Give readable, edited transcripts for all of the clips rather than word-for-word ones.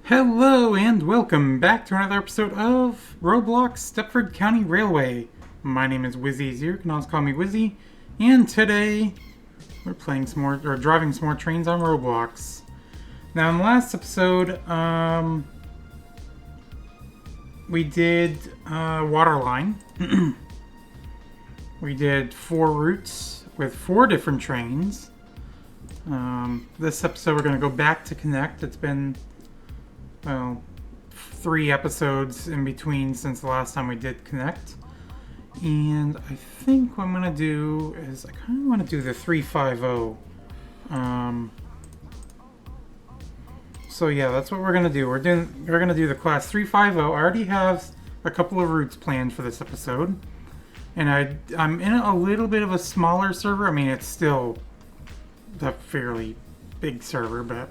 Hello and welcome back to another episode of Roblox Stepford County Railway. My name is Wizzy You can also call me Wizzy, and today we're playing some more, or driving some more trains on Roblox. Now in the last episode, we did Waterline. We did 4 routes with 4 different trains. This episode we're going to go back to Connect. It's been 3 episodes in between since the last time we did Connect. And I think what I'm going to do is I kind of want to do the 350. So yeah, that's what we're going to do. We're going to do the class 350. I already have a couple of routes planned for this episode. And I'm in a little bit of a smaller server. I mean, it's still a fairly big server, but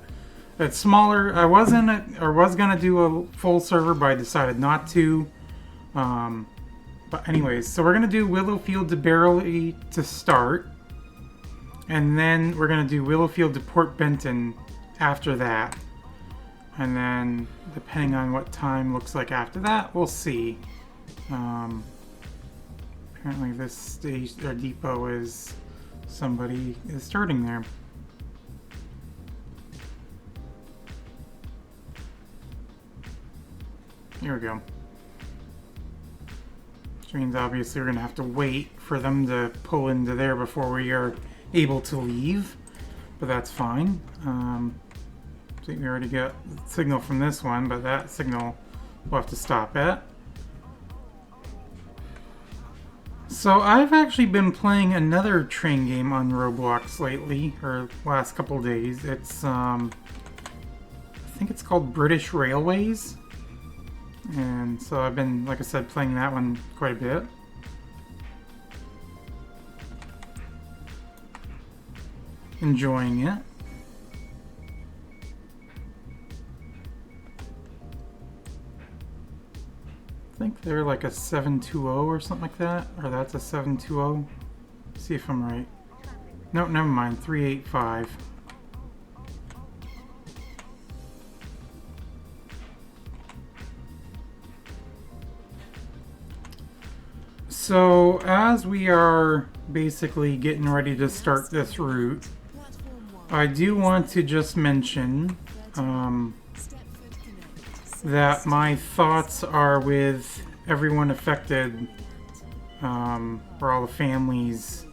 it's smaller. I was gonna do a full server, but I decided not to. But anyways, so we're gonna do Willowfield to Berrily to start, and then we're gonna do Willowfield to Port Benton after that, and then depending on what time looks like after that, we'll see. Apparently, this stage or depot is somebody is starting there. Here we go. Which means obviously we're going to have to wait for them to pull into there before we are able to leave. But that's fine. See, we already got signal from this one, but that signal we'll have to stop at. So I've actually been playing another train game on Roblox lately, or last couple days. It's, I think it's called British Railways. And so I've been, like I said, playing that one quite a bit. Enjoying it. I think they're like a 720 or something like that. Or that's a 720. See if I'm right. No, never mind. 385. So, as we are basically getting ready to start this route, I do want to just mention that my thoughts are with everyone affected, or all the families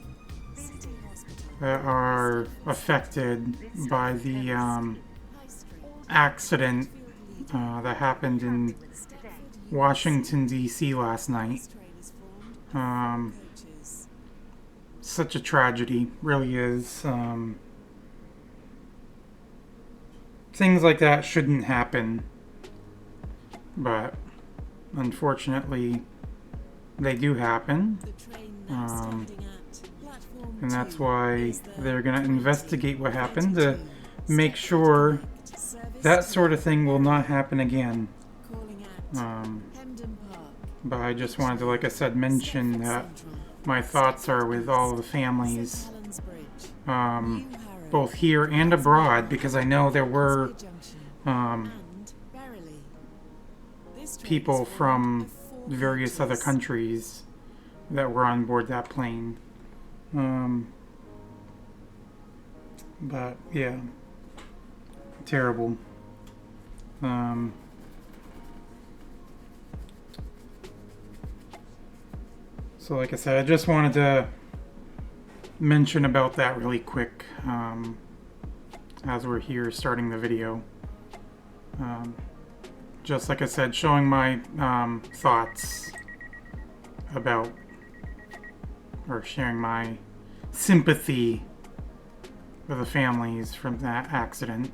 that are affected by the accident that happened in Washington, D.C. last night. Such a tragedy, really is. Things like that shouldn't happen, but unfortunately they do happen. And that's why they're going to investigate what happened to make sure that sort of thing will not happen again. But I just wanted to, like I said, mention that my thoughts are with all of the families, both here and abroad, because I know there were people from various other countries that were on board that plane. But yeah, terrible. So like I said, I just wanted to mention about that really quick as we're here starting the video. Just like I said, showing my thoughts about, or sharing my sympathy with the families from that accident.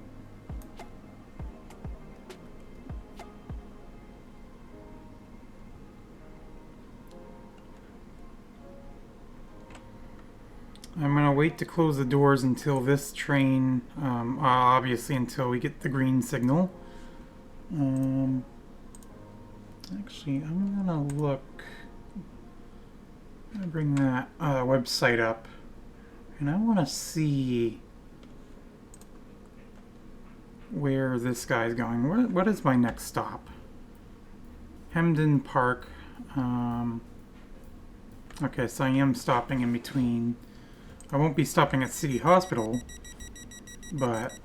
I'm going to wait to close the doors until this train, obviously until we get the green signal. Actually, I'm going to look, I'm going to bring that website up, and I want to see where this guy's going. What is my next stop? Hemden Park. Okay, so I am stopping in between. I won't be stopping at City Hospital, but...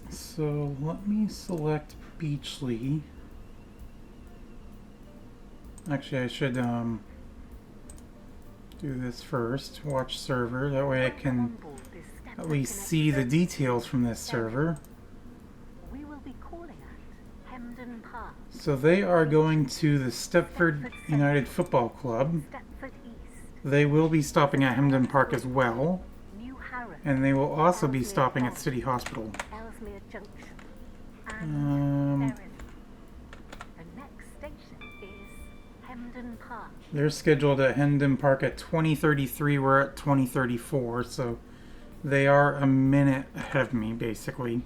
So let me select Beachley. Actually, I should do this first. Watch server. That way I can at least see the details from this server. We will be calling at Hemden Park. So they are going to the Stepford United Football Club. Stepford East. They will be stopping at Hemden Park as well. New Harrow. And they will also be stopping at City Hospital. Ellesmere Junction. And Berrily. The next station is Hemden Park. They're scheduled at Hemden Park at 20:33. We're at 20:34, so they are a minute ahead of me, basically.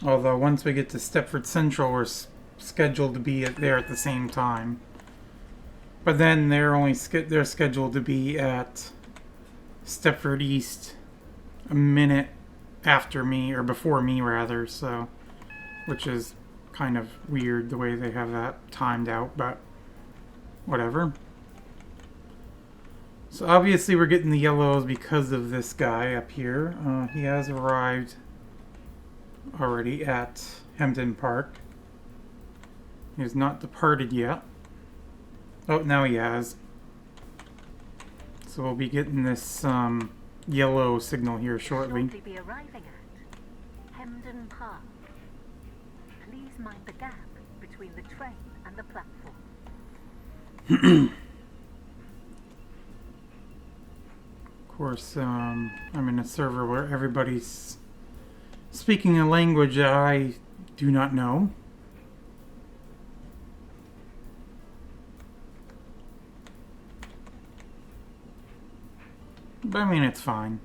Although once we get to Stepford Central, we're scheduled to be there at the same time. But then they're scheduled to be at Stepford East a minute after me, or before me rather, so which is kind of weird the way they have that timed out, but whatever. So obviously we're getting the yellows because of this guy up here. He has arrived already at Hemden Park. He has not departed yet. Oh, now he has. So we'll be getting this yellow signal here shortly. Shortly be arriving at Hemden Park. Please mind the gap between the train and the platform. Of course, I'm in a server where everybody's speaking a language that I do not know. But I mean, it's fine.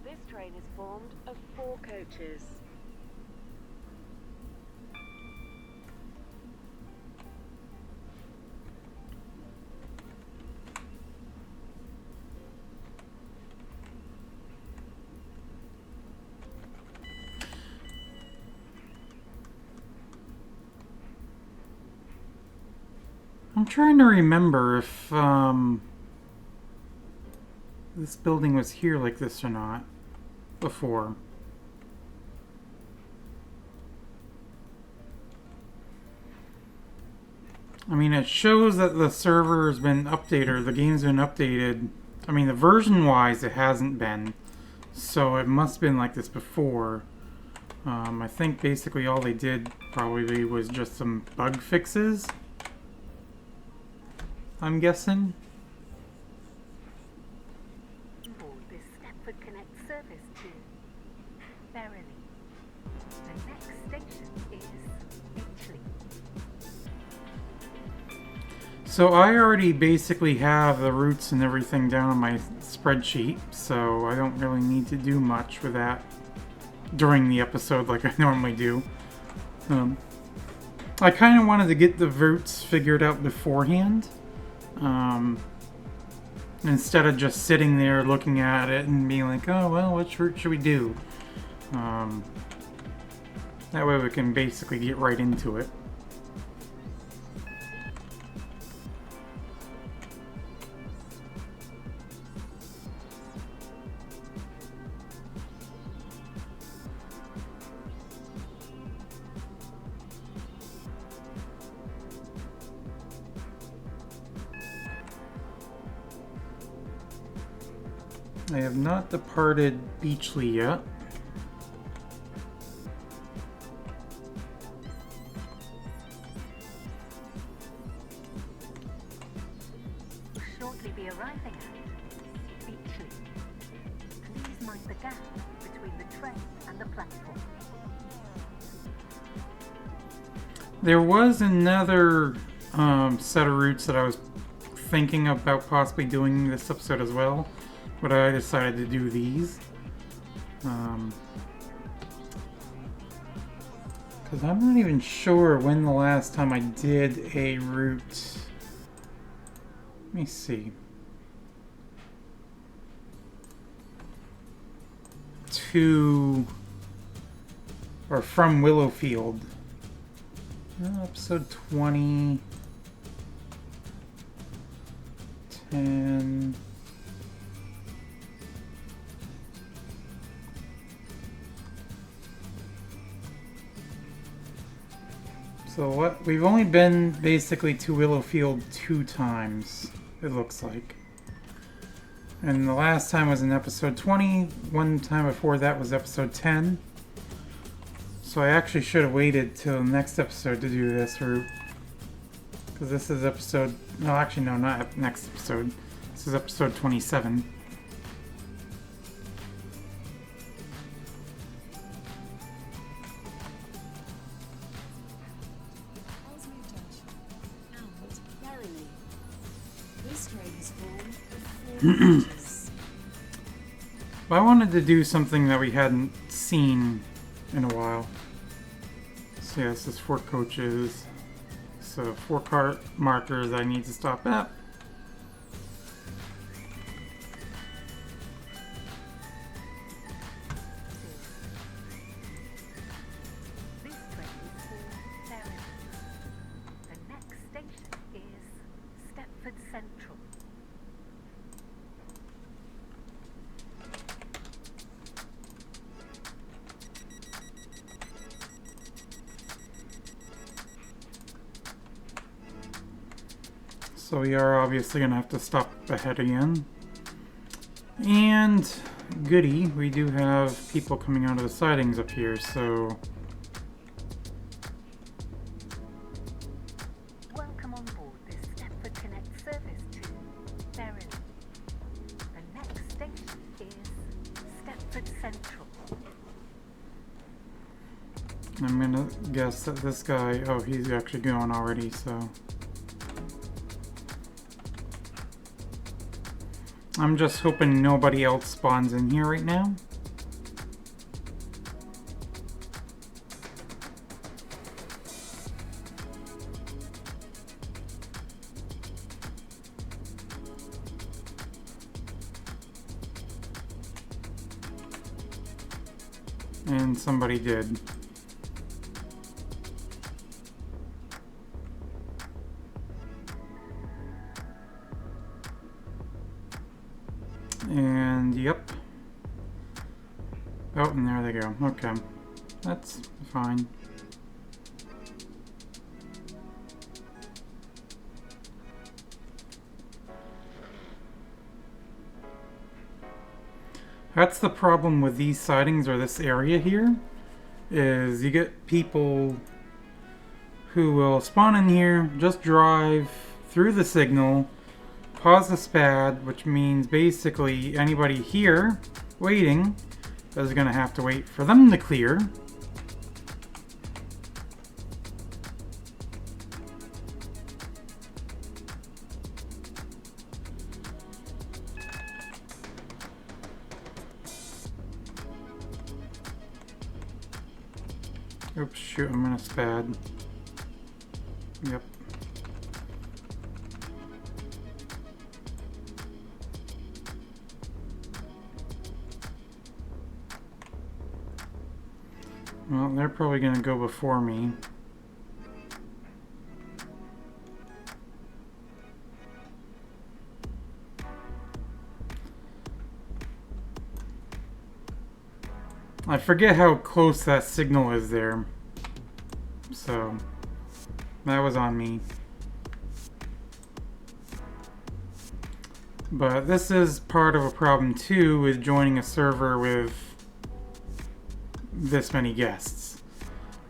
This train is formed of 4 coaches. I'm trying to remember if this building was here like this or not before. I mean, it shows that the server has been updated, or the game's been updated. I mean, the version-wise, it hasn't been. So it must have been like this before. I think basically all they did probably was just some bug fixes, I'm guessing. Board this Stepford Connect service to Berrily. The next station is Beachley. So I already basically have the routes and everything down on my spreadsheet, so I don't really need to do much with that during the episode like I normally do. I kind of wanted to get the routes figured out beforehand, instead of just sitting there looking at it and being like, oh well, which route should we do? That way we can basically get right into it. I have not departed Beachley yet. Shortly be arriving at Beachley. Please mind the gap between the train and the platform. There was another set of routes that I was thinking about possibly doing this episode as well, but I decided to do these. Because I'm not even sure when the last time I did a route. Let me see. To or from Willowfield. Episode 20. 10. So what we've only been basically to Willowfield 2 times, it looks like. And the last time was in episode 20, one time before that was episode 10. So I actually should have waited till the next episode to do this route. Because this is episode... No, actually no, not next episode. This is episode 27. Berrily. This train is formed of 4 coaches. But I wanted to do something that we hadn't seen in a while. So yeah, this is 4 coaches. So 4 car markers I need to stop at. This train is for Berrily. The next station is Stepford Central. So we are obviously going to have to stop ahead again. And goody, we do have people coming out of the sidings up here, so... Welcome on board this Stepford Connect service to Berrily. The next station is Stepford Central. I'm going to guess that this guy... Oh, he's actually going already, so... I'm just hoping nobody else spawns in here right now. And somebody did. And yep. Oh, and there they go. Okay. That's fine. That's the problem with these sidings or this area here, is you get people who will spawn in here, just drive through the signal, pause the SPAD, which means basically anybody here waiting is going to have to wait for them to clear. Oops, shoot, I'm going to SPAD. Yep. Well, they're probably going to go before me. I forget how close that signal is there. So, that was on me. But this is part of a problem too, with joining a server with this many guests,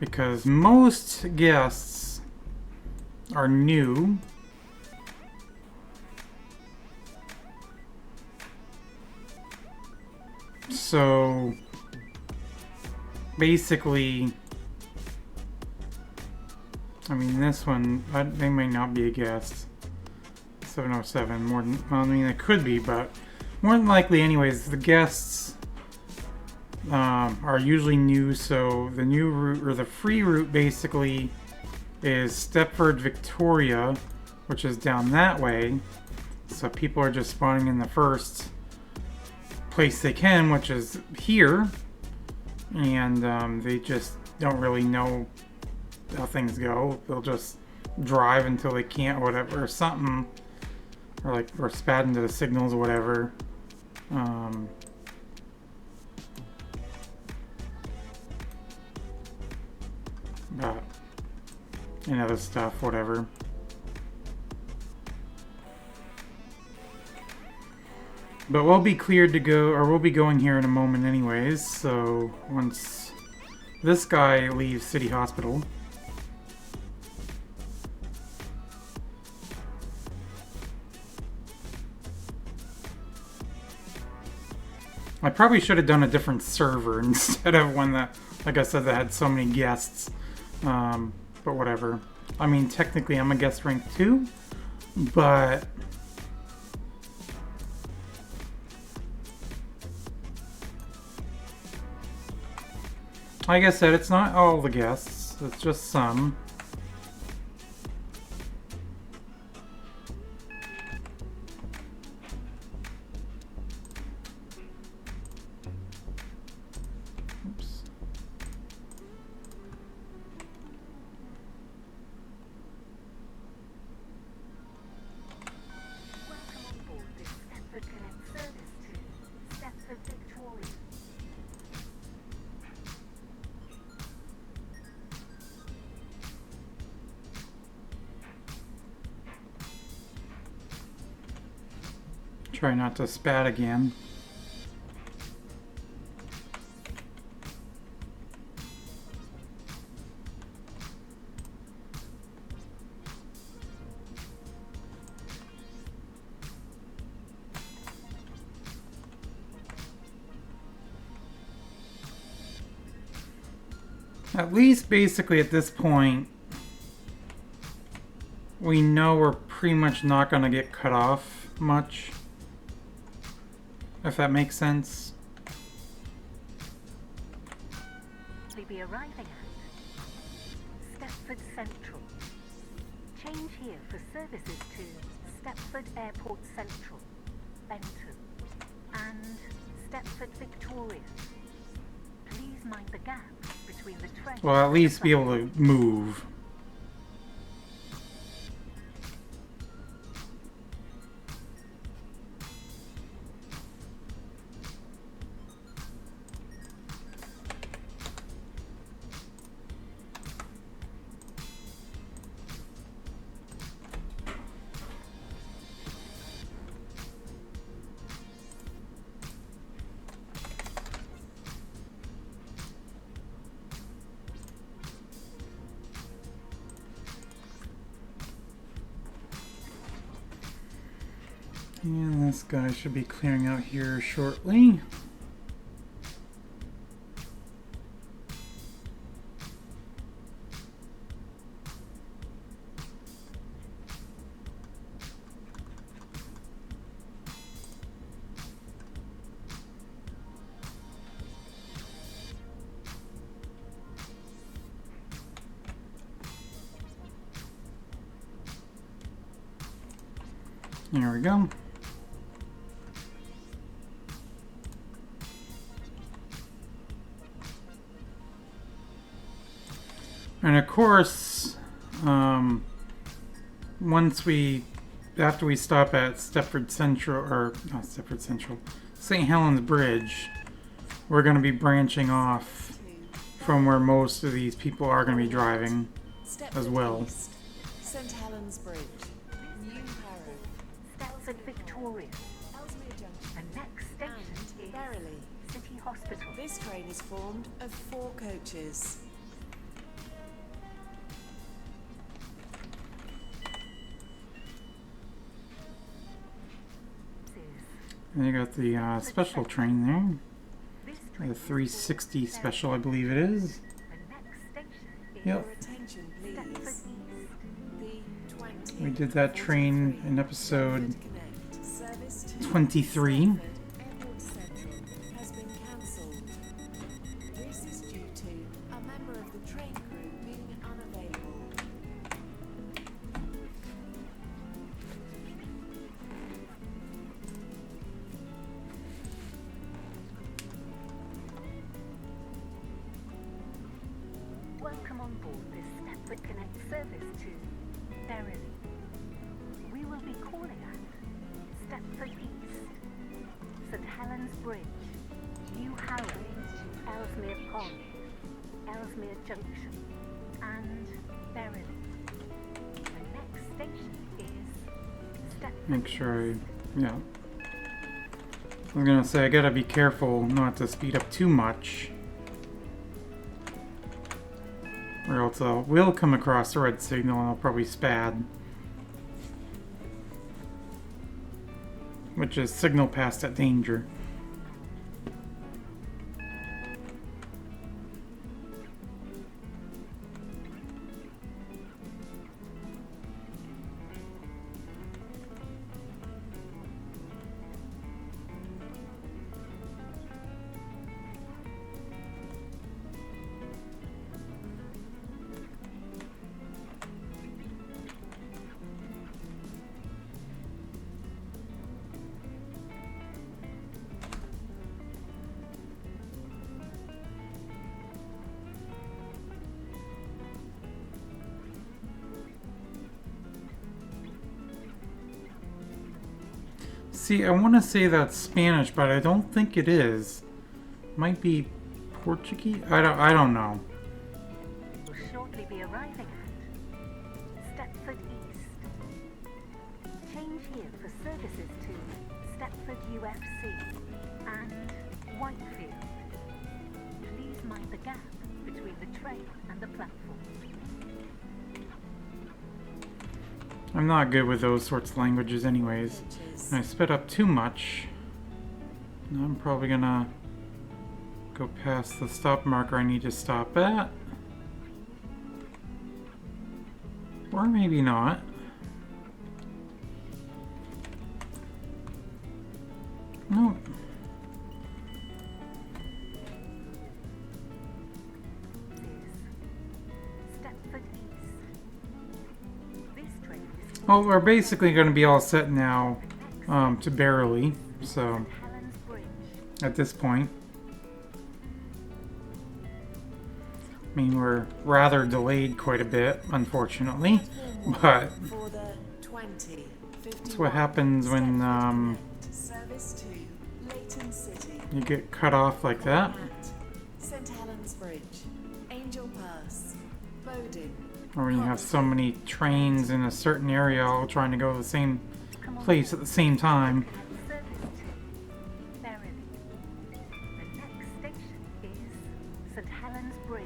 because most guests are new. So basically, I mean, this one, they may not be a guest. 707. More than, well, I mean, it could be, but more than likely, anyways, the guests are usually new. So the new route, or the free route, basically is Stepford Victoria, which is down that way. So people are just spawning in the first place they can, which is here, and they just don't really know how things go. They'll just drive until they can't, or whatever, or something, or spat into the signals or whatever. But and other stuff, whatever. But we'll be cleared to go, or we'll be going here in a moment anyways, so once this guy leaves City Hospital. I probably should have done a different server instead of one that, like I said, that had so many guests. But whatever. I mean, technically I'm a guest rank 2, but like I said, it's not all the guests, it's just some. Oops. Welcome on board this Stepford Connect service to Stepford Victoria. Try not to spat again. At least basically at this point, we know we're pretty much not going to get cut off much. If that makes sense. We'll be arriving at Stepford Central. Change here for services to Stepford Airport Central, Benton, and Stepford Victoria. Please mind the gap between the train. Well, at least be able to move. And this guy should be clearing out here shortly. There we go. And of course, after we stop at Stepford Central, or not Stepford Central, St. Helens Bridge, we're going to be branching off from where most of these people are going to be driving as well. East, St. Helens Bridge, New Harrow, Stepford Victoria. Ellesmere Junction, The next station and is Berrily. City Hospital. This train is formed of 4 coaches. And you got the special train there. This The train 360 special, I believe it is. The next station is Yep. Your attention, Stepford please. East. The 20 We did that train in episode Connect service to 23. Stepford Airport Central has been cancelled. This is due to a member of the train crew being unavailable. Welcome on board this Stepford Connect service to Berrily. We will be calling at Stepford East, St Helens Bridge, New Harrow, Ellesmere Pond, Ellesmere Junction, and Berrily. The next station is Stepford Make sure yeah. I was gonna say, I gotta be careful not to speed up too much. Or else I will come across the red signal and I'll probably spad. Which is signal past at danger. See, I want to say that's Spanish, but I don't think it is. Might be Portuguese? I don't know. will shortly be arriving at Stepford East. Change here for services to Stepford UFC and Whitefield. Please mind the gap between the train and the platform. I'm not good with those sorts of languages anyways. And I sped up too much. Now I'm probably gonna go past the stop marker I need to stop at. Or maybe not. No. Stepford East. This train is Well, we're basically going to be all set now to Berrily, so St Helens Bridge. at this point. I mean, we're rather delayed quite a bit, unfortunately, but For the 20, that's what happens when service to Leighton City. you get cut off like that. At St Helens Bridge, Angel Pass, Bowden. Or when you have so many trains in a certain area all trying to go to the same place at the same time. Service to Berrily. The next station is St Helens Bridge.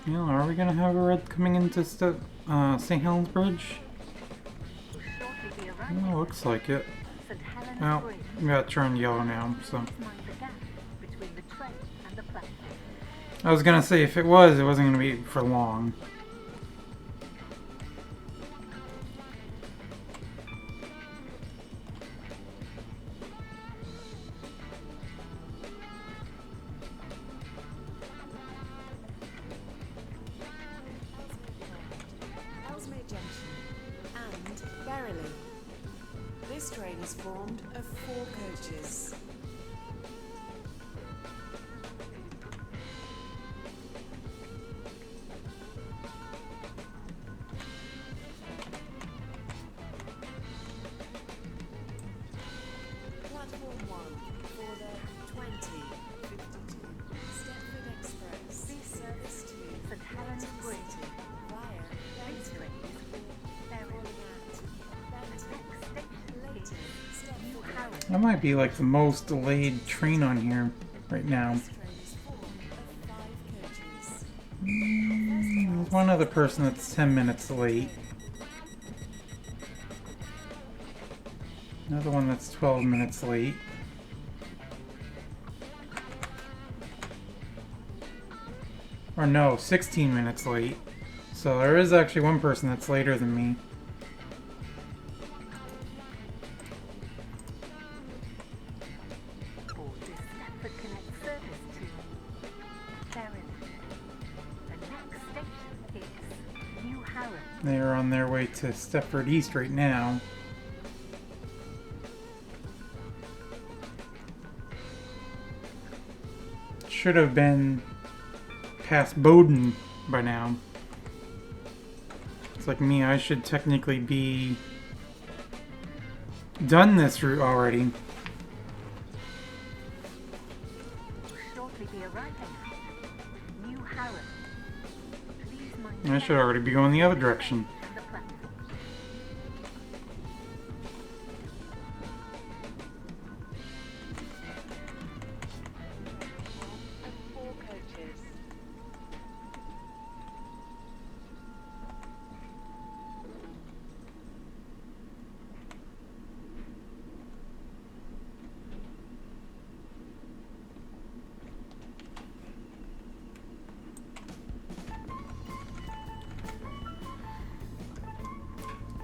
Yeah, are we gonna have a red coming into St. Helens Bridge? Will shortly be arriving Well, looks like it. at St Helens Well, Bridge. we got turned yellow now, so. Mind the gap between the train and the platform. I was gonna say, if it was, it wasn't gonna be for long. Ellesmere Junction and Berrily. This train is formed of 4 coaches. Platform 1 for the 2052 Stepford Express. Service to St Helens Bridge. City via This Benton. train is called Berrily. Calling at The Benton. next station That might be like the most delayed train on here right now. This train is formed of 5 coaches. There's one other person that's 10 minutes late. Another one that's 12 minutes late. Or no, 16 minutes late. So there is actually one person that's later than me. Board this Stepford Connect service to Berrily. The next station is New Harrow. They are on their way to Stepford East right now. Should have been past Bowden by now. It's like me, I should technically be done this route already. Will shortly be arriving at New Harrow. Please mind I should already be going the other direction. the platform. Of 4 coaches.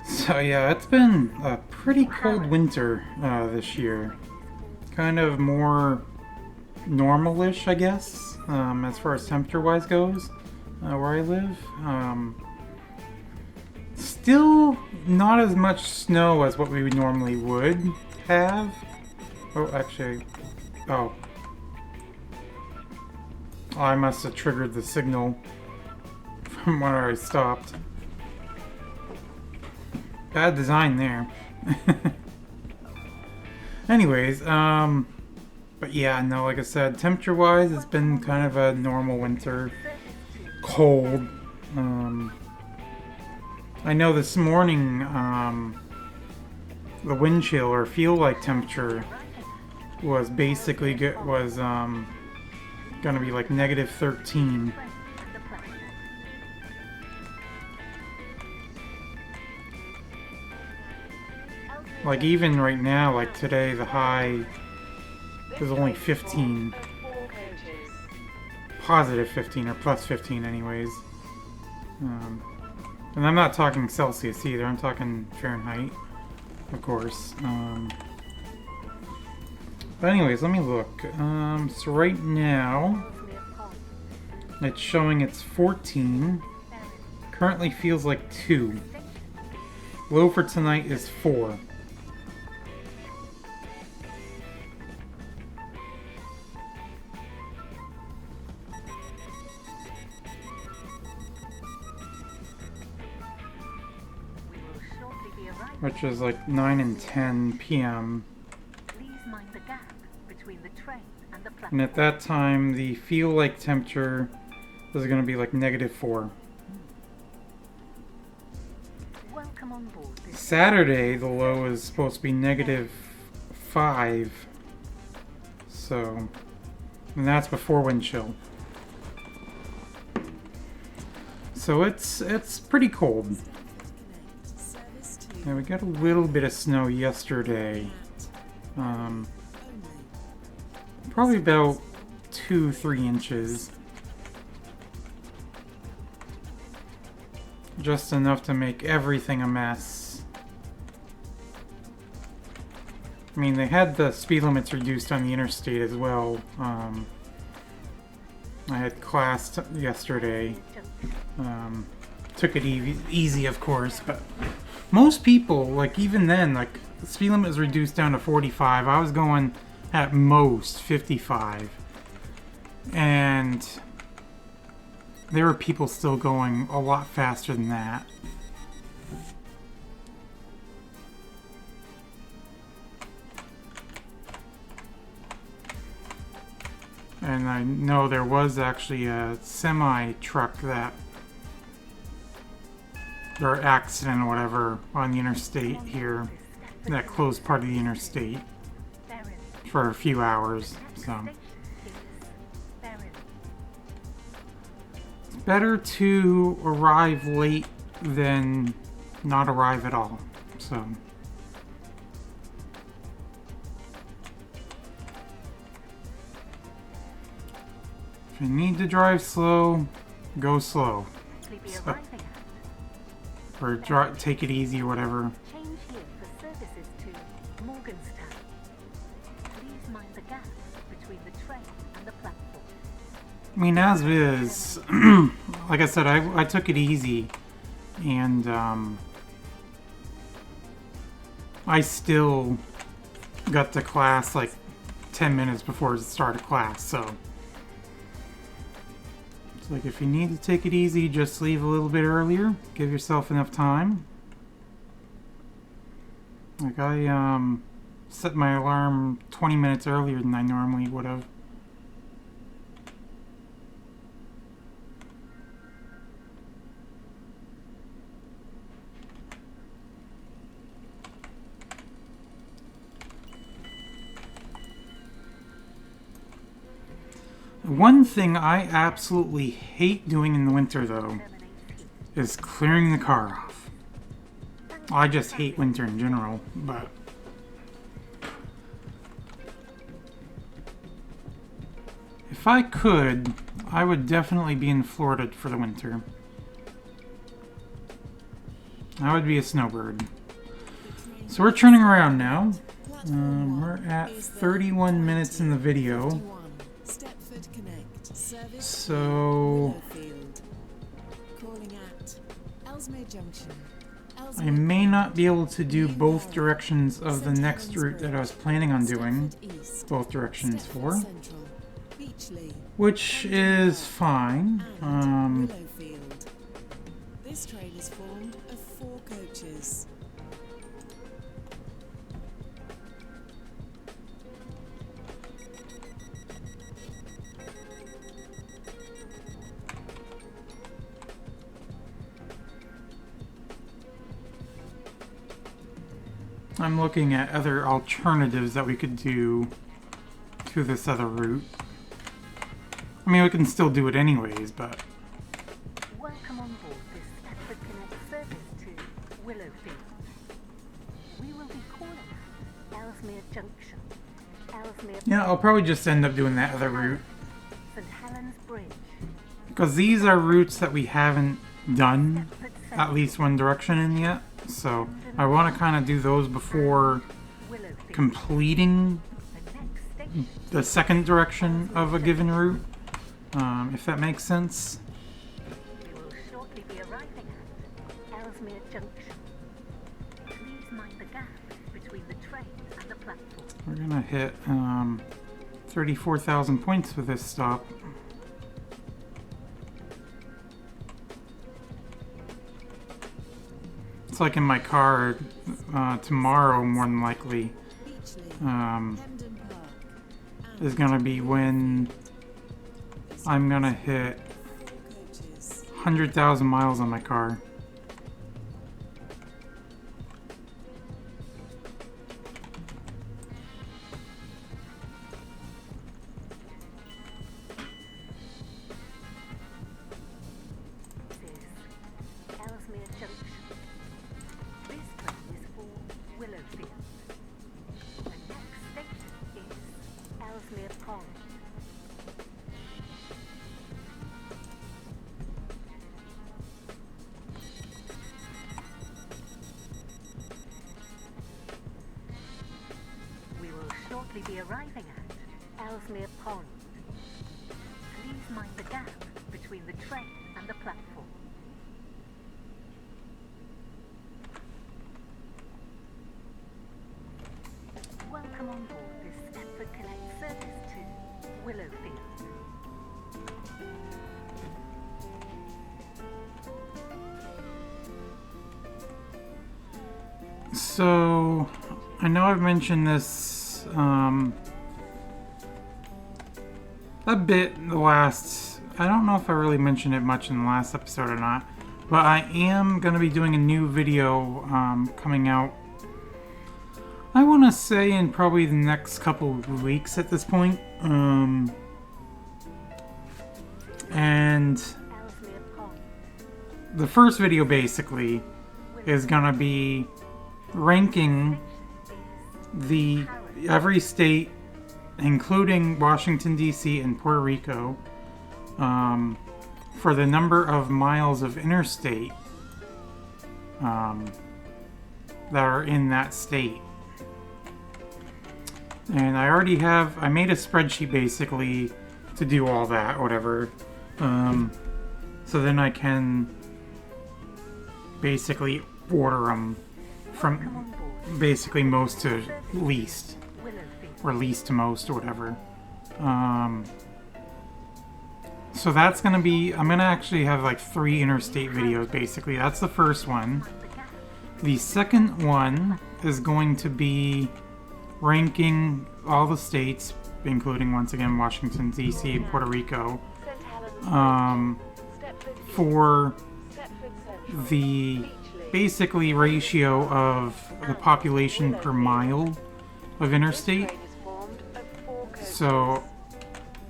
So yeah, it's been a pretty cold winter this year. Kind of more normal-ish, I guess, as far as temperature-wise goes, where I live. Still not as much snow as what we normally would have. Oh, actually, oh. I must have triggered the signal from where I stopped. Bad design there. Anyways, but yeah, no, like I said, temperature-wise, it's been kind of a normal winter. Cold. I know this morning, the wind chill or feel-like temperature was basically gonna be like -13. And the platform. Like even right now, like today, the high This is only train 15. formed of 4 coaches. Positive 15 or plus 15 anyways. And I'm not talking Celsius either, I'm talking Fahrenheit, of course. But anyways, let me look. So right now, Closely upon it's showing it's 14. Berrily. Currently feels like 2. Low for tonight is 4. We will shortly be arriving. Which is like 9 and 10 p.m. Please mind the gap between the train and the And platform. at that time, the feel-like temperature is going to be like -4. Welcome on board this Saturday, the low is supposed to be -5. So, and that's before wind chill. So it's pretty cold. Connect service to And we got a little bit of snow yesterday. only. Probably about 2-3 inches. Just enough to make everything a mess. I mean, they had the speed limits reduced on the interstate as well. I had class yesterday. Took it easy, of course, but most people, like even then, like the speed limit was reduced down to 45. I was going at most 55, and there were people still going a lot faster than that. And I know there was actually a semi truck that, or accident or whatever, on the interstate here that closed part of the interstate. for a few hours. Next So station is Berrily. it's better to arrive late than not arrive at all. So if you need to drive slow, go slow. Will be So- arriving at. Or take it easy or whatever. Change here for services to Morganstown. Please mind the gap between the train and the platform. I mean, as is, like I said, I took it easy, and I still got to class like 10 minutes before the start of class, so it's like if you need to take it easy, just leave a little bit earlier, give yourself enough time. Like I set my alarm 20 minutes earlier than I normally would have. One thing I absolutely hate doing in the winter, though, Terminate is clearing the car off. I just hate winter in general, but if I could, I would definitely be in Florida for the winter. I would be a snowbird. So we're turning around now. We're at 31 minutes in the video. 51, Stepford Connect, service So Willowfield. Calling at Ellesmere Junction. I may not be able to do both directions of the next route that I was planning on doing. Both directions for. Central, Beachley, Which is fine. and Willowfield. This train is formed of 4 coaches. I'm looking at other alternatives that we could do to this other route. I mean, we can still do it anyways, but Welcome on board this Stepford Connect service to Willowfield. We will be calling at Ellesmere Junction, Ellesmere yeah, I'll probably just end up doing that other route. St Helens Bridge, Because these are routes that we haven't done Stepford at Central, least one direction in yet. So I want to kind of do those before Willowfield. completing The next station the second direction of a given route. If that makes sense. we will shortly be arriving at Ellesmere Junction. Please mind the gap between the train and the platform. We're gonna hit 34,000 points with this stop. It's like in my car tomorrow, more than likely, Beachley, um, Hendon Park, and is gonna be when I'm gonna hit 4 coaches. 100,000 miles on my car. This is Ellesmere Junction. This train is for Willowfield. The next station is Ellesmere Pond. We will shortly be arriving at Ellesmere Pond. Please mind the gap between the train and the platform. Welcome on board this Stepford Connect service to Willowfield. So, I know I've mentioned this a bit in the last. I don't know if I really mentioned it much in the last episode or not, but I am going to be doing a new video coming out I want to say in probably the next couple of weeks at this point. And Ellesmere Pond. the first video basically is gonna be ranking the every state, including Washington D.C. and Puerto Rico, for the number of miles of interstate that are in that state. And I already have, I made a spreadsheet basically to do all that, whatever. So then I can basically order them from basically most to least, Willowfield. or least to most, or whatever. So that's gonna be, I'm gonna actually have like 3 interstate videos basically. That's the first one. The second one is going to be ranking all the states, including once again Washington D.C. and Puerto Rico, St. Helens, Stepford East, for Stepford Central, the Beachley, basically ratio of the population per mile of This interstate. train is formed of 4 coaches. So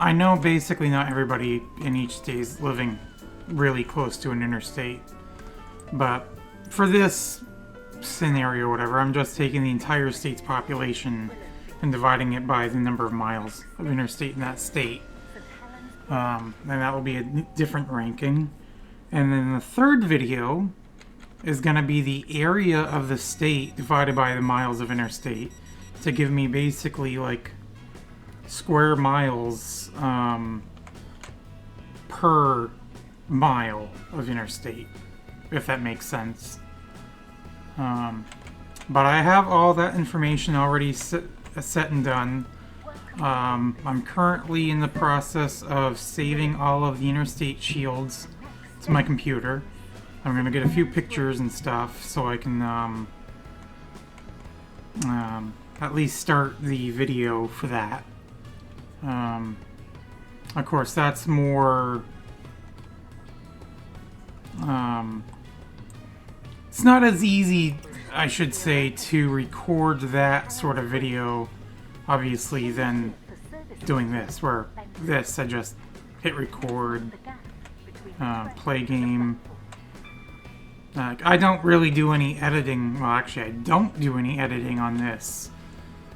I know basically not everybody in each state is living really close to an interstate, but for this scenario, whatever, I'm just taking the entire state's population and dividing it by the number of miles of interstate in that state. And that will be a different ranking. And then the third video is going to be the area of the state divided by the miles of interstate to give me basically like square miles per mile of interstate, if that makes sense. But I have all that information already set and done. I'm currently in the process of saving all of the interstate shields to my computer. I'm gonna get a few pictures and stuff so I can at least start the video for that. Of course, that's more. It's not as easy, I should say, to record that sort of video, obviously, than doing this. Where this, I just hit record, play game. I don't really do any editing. Well, actually, I don't do any editing on this.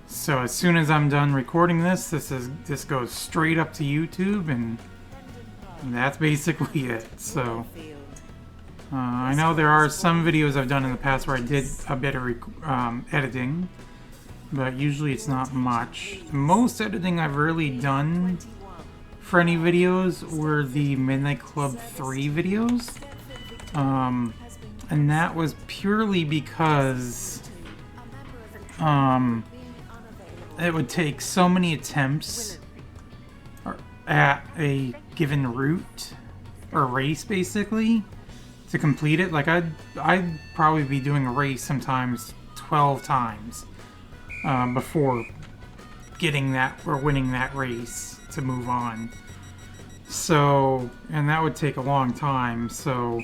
So as soon as I'm done recording this, this goes straight up to YouTube, and that's basically it. So I know there are some videos I've done in the past where I did a bit of editing, but usually it's not much. The most editing I've really done for any videos were the Midnight Club 3 videos. And that was purely because it would take so many attempts at a given route or race basically to complete it. Like I'd probably be doing a race sometimes 12 times before getting that or winning that race to move on. So, and that would take a long time. So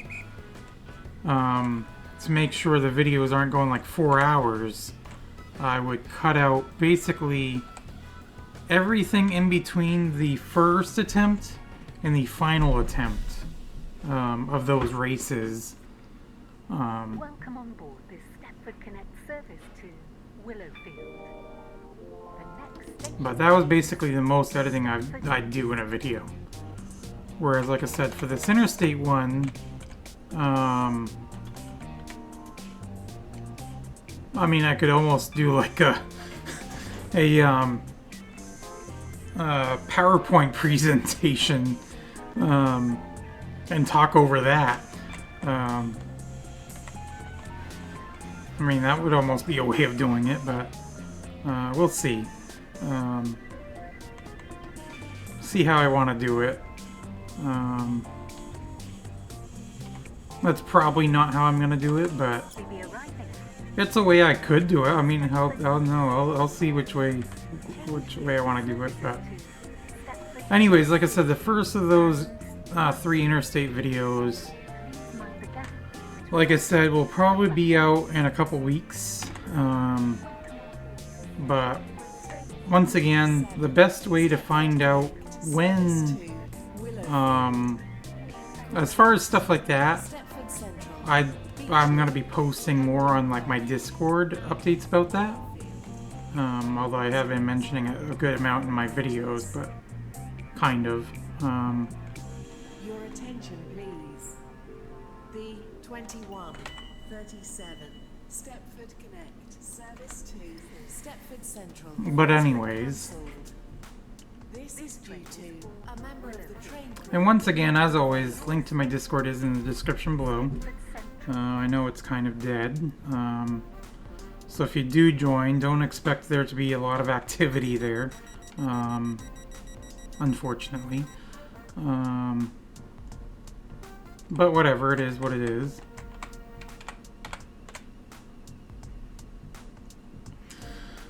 to make sure the videos aren't going like 4 hours, I would cut out basically everything in between the first attempt and the final attempt of those races. Welcome on board this Stepford Connect service to Willowfield. The next station But that was basically the most editing I'd do in a video. Whereas, like I said, for this interstate one, I mean, I could almost do like a PowerPoint presentation and talk over that. I mean, that would almost be a way of doing it, but we'll see. See how I want to do it. That's probably not how I'm gonna do it, but will be arriving it's a way I could do it. I mean, I'll see which way I want to do it. But anyways, like I said, the first of those 3 interstate videos, like I said, will probably be out in a couple weeks. But once again, the best way to find out when, as far as stuff like that, Stepford Central. I'm gonna be posting more on like my Discord updates about that. Although I have been mentioning it a good amount in my videos, but kind of. Your attention, please. The 2137 Stepford Connect service to Stepford Central. But anyways. Cancelled. This is due to a member of the train crew. And once again, as always, link to my Discord is in the description below. I know it's kind of dead. So if you do join, don't expect there to be a lot of activity there. Unfortunately. But whatever, it is what it is.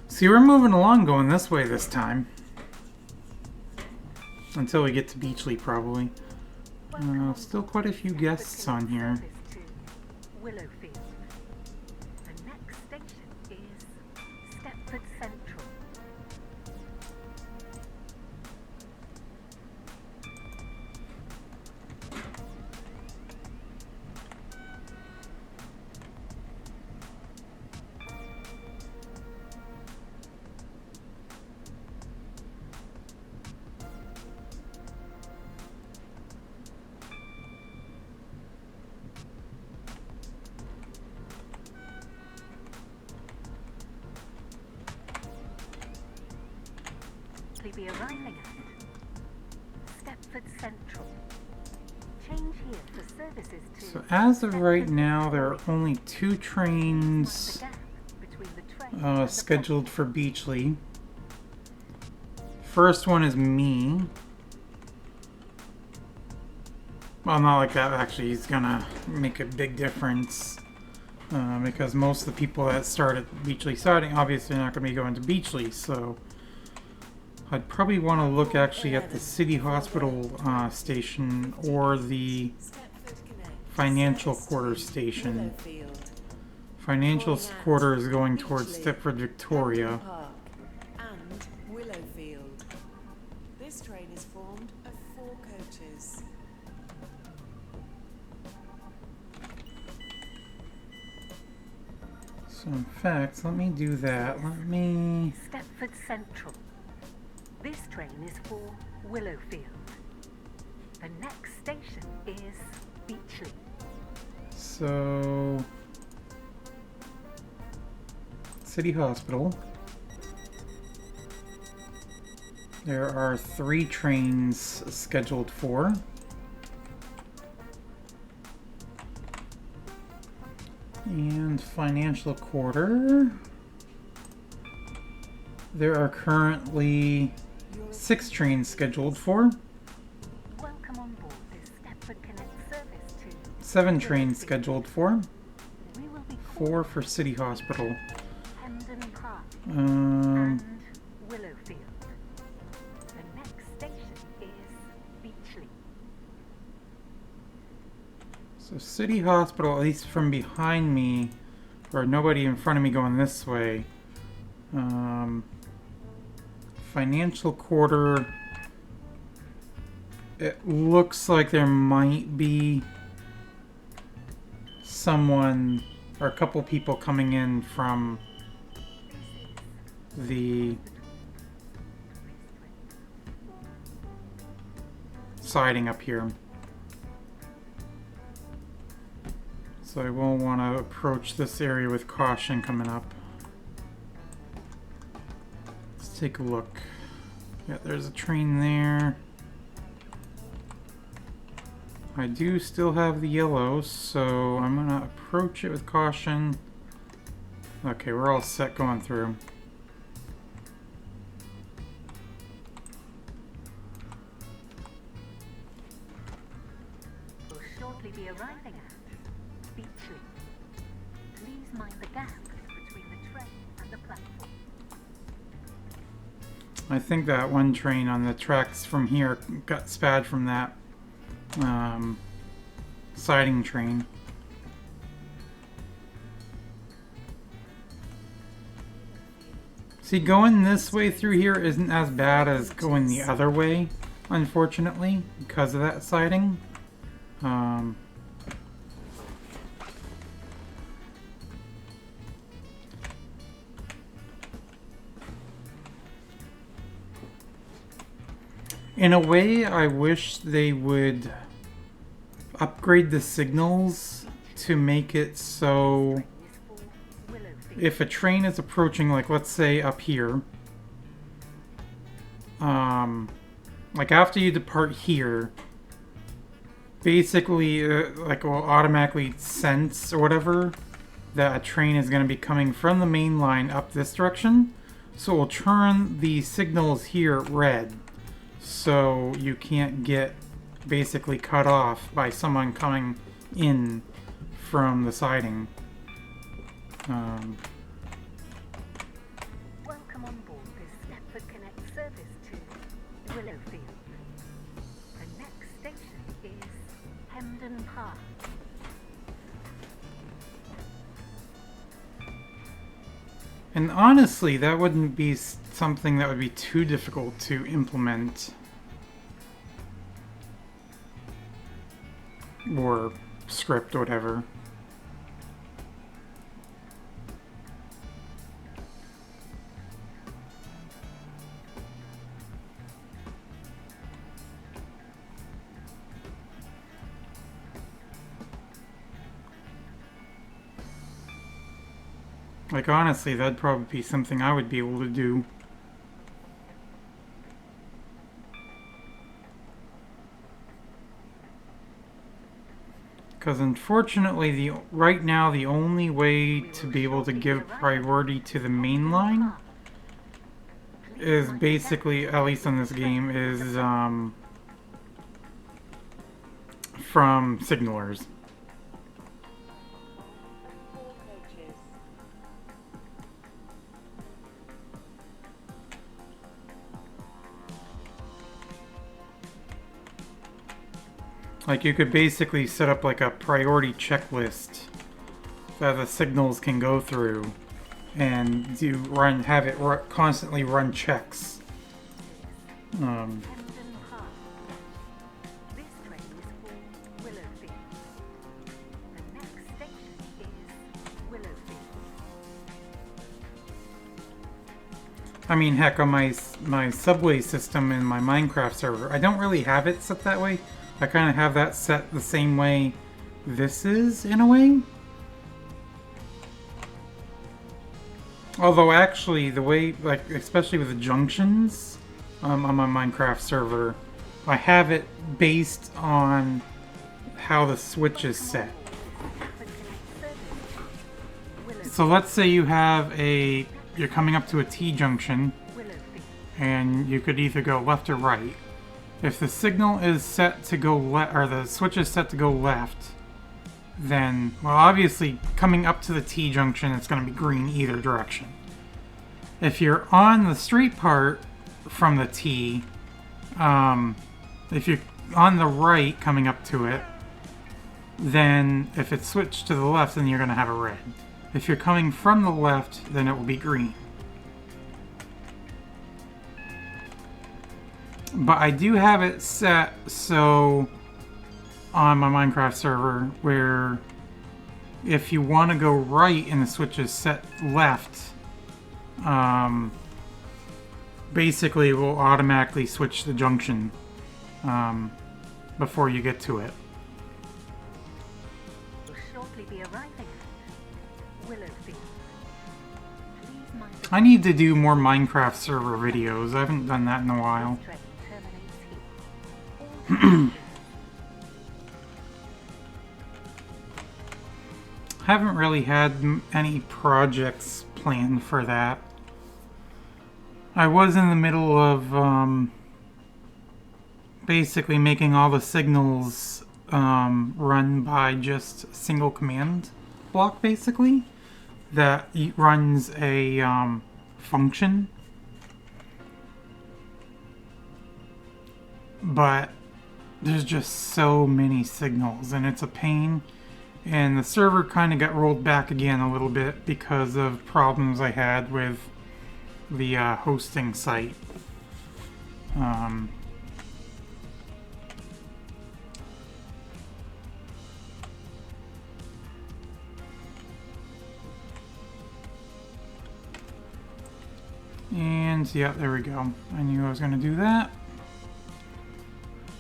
See, we're moving along going this way this time. Until we get to Beachley, probably. Still quite a few guests on here. Willowfield. The next station is Stepford Central. Be arriving at Stepford Central. Change here for services to. So as of right Stepford now, there are Central. only 2 Mind the trains gap between the train and the scheduled for Beachley. First one is me. Well, not like that actually is gonna make a big difference. Because most of the people that start at Beachley siding obviously are not going to be going to Beachley, so I'd probably want to look actually at the City Hospital station or the Stepford Connect Financial service Quarter to station. Willowfield. Financial Quarter is going towards Beachley, Stepford, Victoria. Benton Park, and Willowfield. This train is formed of 4 coaches. So in fact, let me do that. Let me... Stepford Central. This train is for Willowfield. The next station is Beachley. So... City Hospital. There are 3 trains scheduled for. And Financial Quarter. There are currently 6 trains scheduled for. Welcome on board this Stepford Connect service to 7 trains scheduled for. We will be 4 for City Hospital. Hendon Park Um, and Willowfield. The next station is Beachley. so City Hospital, at least from behind me, or nobody in front of me going this way. Financial Quarter. It looks like there might be someone or a couple people coming in from the siding up here. So I will want to approach this area with caution coming up. Let's take a look. Yeah, there's a train there. I do still have the yellow, so I'm gonna approach it with caution. Okay, we're all set going through. Will shortly be arriving at Beachley. Please mind the gap between the train and the platform. I think that one train on the tracks from here got spad from that siding train. See, going this way through here isn't as bad as going the other way, unfortunately, because of that siding. In a way, I wish they would upgrade the signals to make it so if a train is approaching, like let's say up here, like after you depart here, basically like it will automatically sense or whatever that a train is going to be coming from the main line up this direction, so it will turn the signals here red, so you can't get basically cut off by someone coming in from the siding. Welcome on board this Stepford Connect service to Willowfield. The next station is Hemden Park. And honestly, that wouldn't be something that would be too difficult to implement or script, whatever. Like, honestly, that'd probably be something I would be able to do. Because unfortunately, right now, the only way to be able to give priority to the main line is basically, at least on this game, is from signalers. 4 coaches. Like, you could basically set up like a priority checklist that the signals can go through, and have it constantly run checks. Hemden Park. This train is for Willowfield. The next station is Willowfield. I mean, heck, on my subway system in my Minecraft server, I don't really have it set that way. I kind of have that set the same way this is, in a way. Although, actually, the way, like, especially with the junctions on my Minecraft server, I have it based on how the switch is set. So let's say you have you're coming up to a T-junction, and you could either go left or right. If the signal is set to go left, or the switch is set to go left, then, well, obviously, coming up to the T-junction, it's going to be green either direction. If you're on the straight part from the T, if you're on the right coming up to it, then if it's switched to the left, then you're going to have a red. If you're coming from the left, then it will be green. But I do have it set so on my Minecraft server where if you want to go right and the switch is set left, basically it will automatically switch the junction before you get to it. Will shortly be arriving at Willowfield. Please mind the I need to do more Minecraft server videos. I haven't done that in a while. train terminates here. All Haven't really had any projects planned for that. I was in the middle of basically making all the signals run by just a single command block, basically, that runs a function. But there's just so many signals, and it's a pain. And the server kind of got rolled back again a little bit because of problems I had with the hosting site. And yeah, there we go. I knew I was going to do that.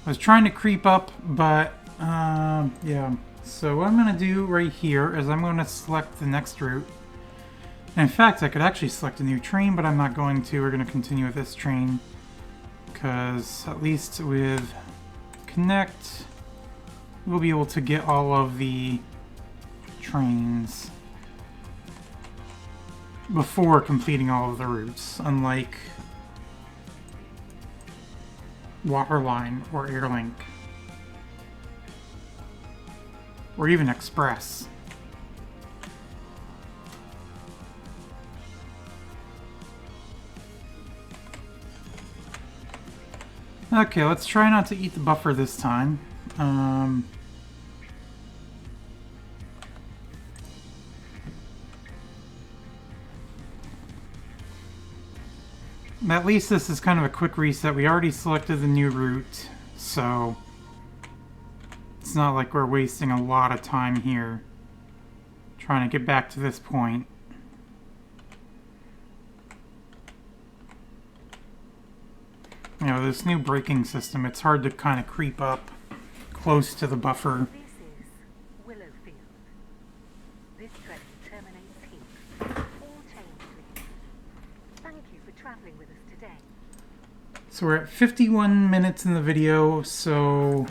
I was trying to creep up, but yeah. So what I'm going to do right here is I'm going to select the next route. And in fact, I could actually select a new train, but I'm not going to. We're going to continue with this train. Because at least with Connect, we'll be able to get all of the trains before completing all of the routes, unlike Waterline or Airlink, or even Express. Okay, let's try not to eat the buffer this time. At least this is kind of a quick reset. We already selected the new route, so it's not like we're wasting a lot of time here trying to get back to this point. You know, this new braking system, it's hard to kind of creep up close to the buffer. This is Willowfield. This train terminates here. All change, please. Thank you for travelling with us today. So we're at 51 minutes in the video, so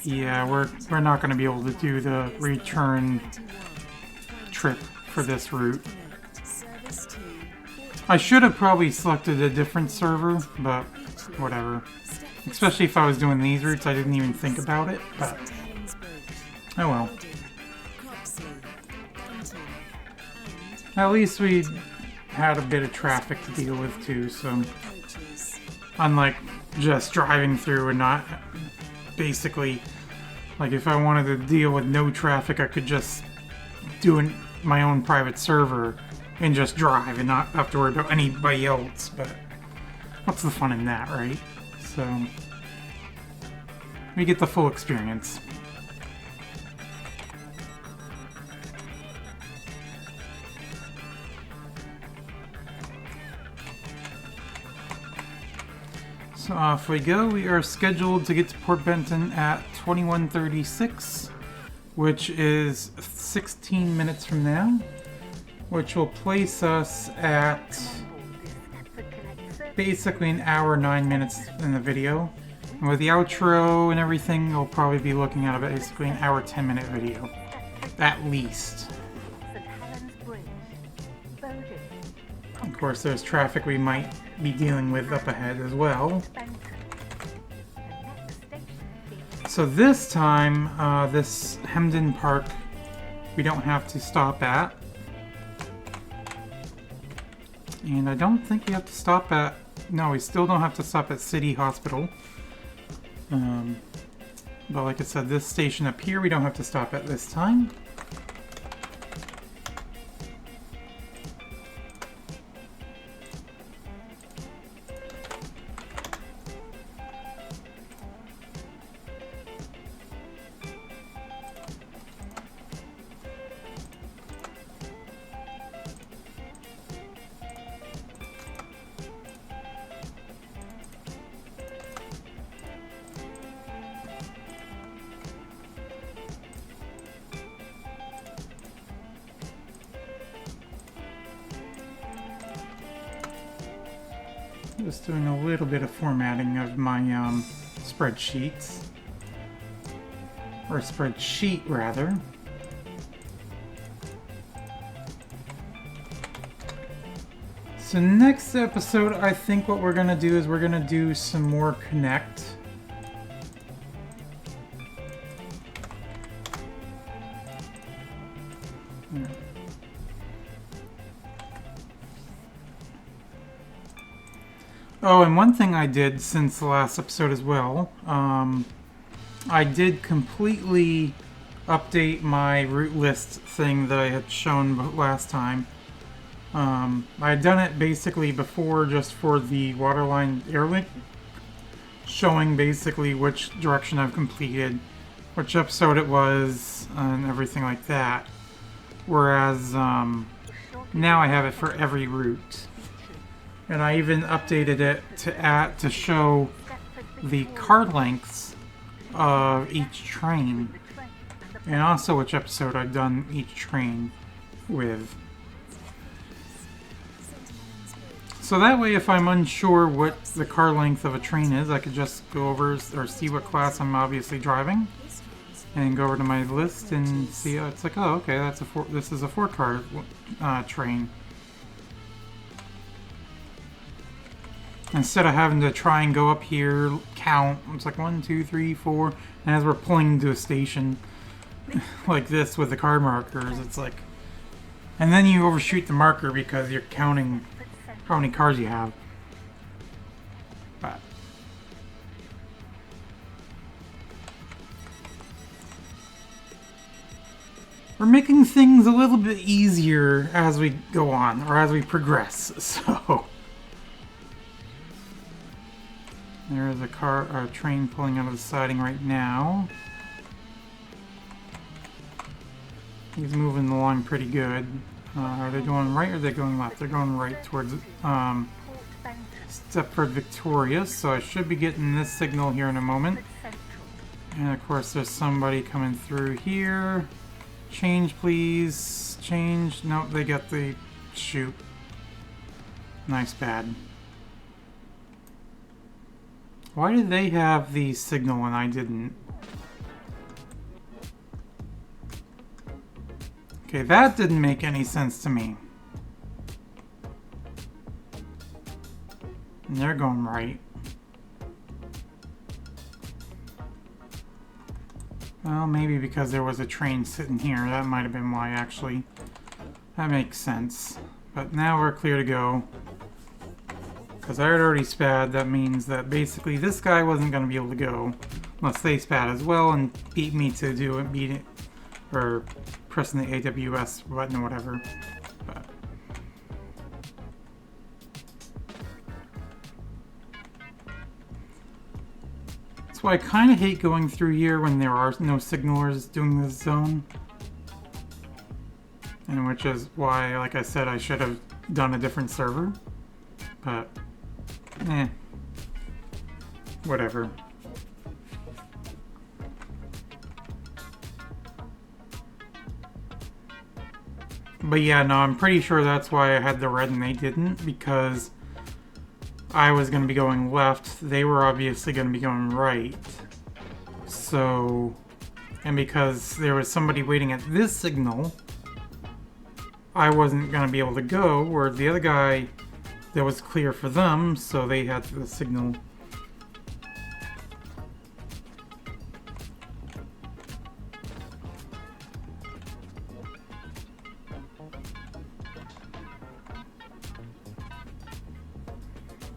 yeah, we're not going to be able to do the return trip for this route. I should have probably selected a different server, but whatever. Especially if I was doing these routes, I didn't even think about it, but oh well. At least we had a bit of traffic to deal with too, so unlike just driving through and not basically, like if I wanted to deal with no traffic, I could just do my own private server and just drive and not have to worry about anybody else, but what's the fun in that, right? So we get the full experience. So off we go. We are scheduled to get to Port Benton at 21:36, which is 16 minutes from now, which will place us at basically an hour 9 minutes in the video. And with the outro and everything, we'll probably be looking at basically an hour 10-minute video, at least. Of course, there's traffic we might be dealing with up ahead as well. So this time, this Hemden Park, we don't have to stop at. And I don't think we have to stop at... No, we still don't have to stop at City Hospital. But like I said, this station up here we don't have to stop at this time. Just doing a little bit of formatting of my spreadsheets. Or spreadsheet, rather. So next episode, I think what we're going to do is we're going to do some more Connect. Oh, and one thing I did since the last episode as well, I did completely update my route list thing that I had shown last time. I had done it basically before just for the Waterline Airlink, showing basically which direction I've completed, which episode it was, and everything like that. Whereas now I have it for every route. And I even updated it to show the car lengths of each train. And also which episode I've done each train with. So that way, if I'm unsure what the car length of a train is, I could just go over or see what class I'm obviously driving, and go over to my list and see. It's like, oh, okay, this is a 4-car train. Instead of having to try and go up here, count. It's like 1, 2, 3, 4, and as we're pulling into a station like this with the car markers, it's like, and then you overshoot the marker because you're counting how many cars you have. But we're making things a little bit easier as we go on, or as we progress, so. There's a train pulling out of the siding right now. He's moving along pretty good. Are they going right or are they going left? They're going right towards Stepford Victoria, so I should be getting this signal here in a moment. And of course there's somebody coming through here. Change please. Change. Nope, they got the shoot. Nice bad. Why did they have the signal and I didn't? Okay, that didn't make any sense to me. And they're going right. Well, maybe because there was a train sitting here. That might have been why, actually. That makes sense. But now we're clear to go. Because I had already spad, that means that basically this guy wasn't going to be able to go unless they spad as well and beat me to do it, beat it, or pressing the AWS button or whatever. But that's why I kind of hate going through here when there are no signalers doing this zone. And which is why, like I said, I should have done a different server. But whatever. But yeah, no, I'm pretty sure that's why I had the red and they didn't, because I was going to be going left, they were obviously going to be going right. So, and because there was somebody waiting at this signal, I wasn't going to be able to go, where the other guy, that was clear for them, so they had the signal.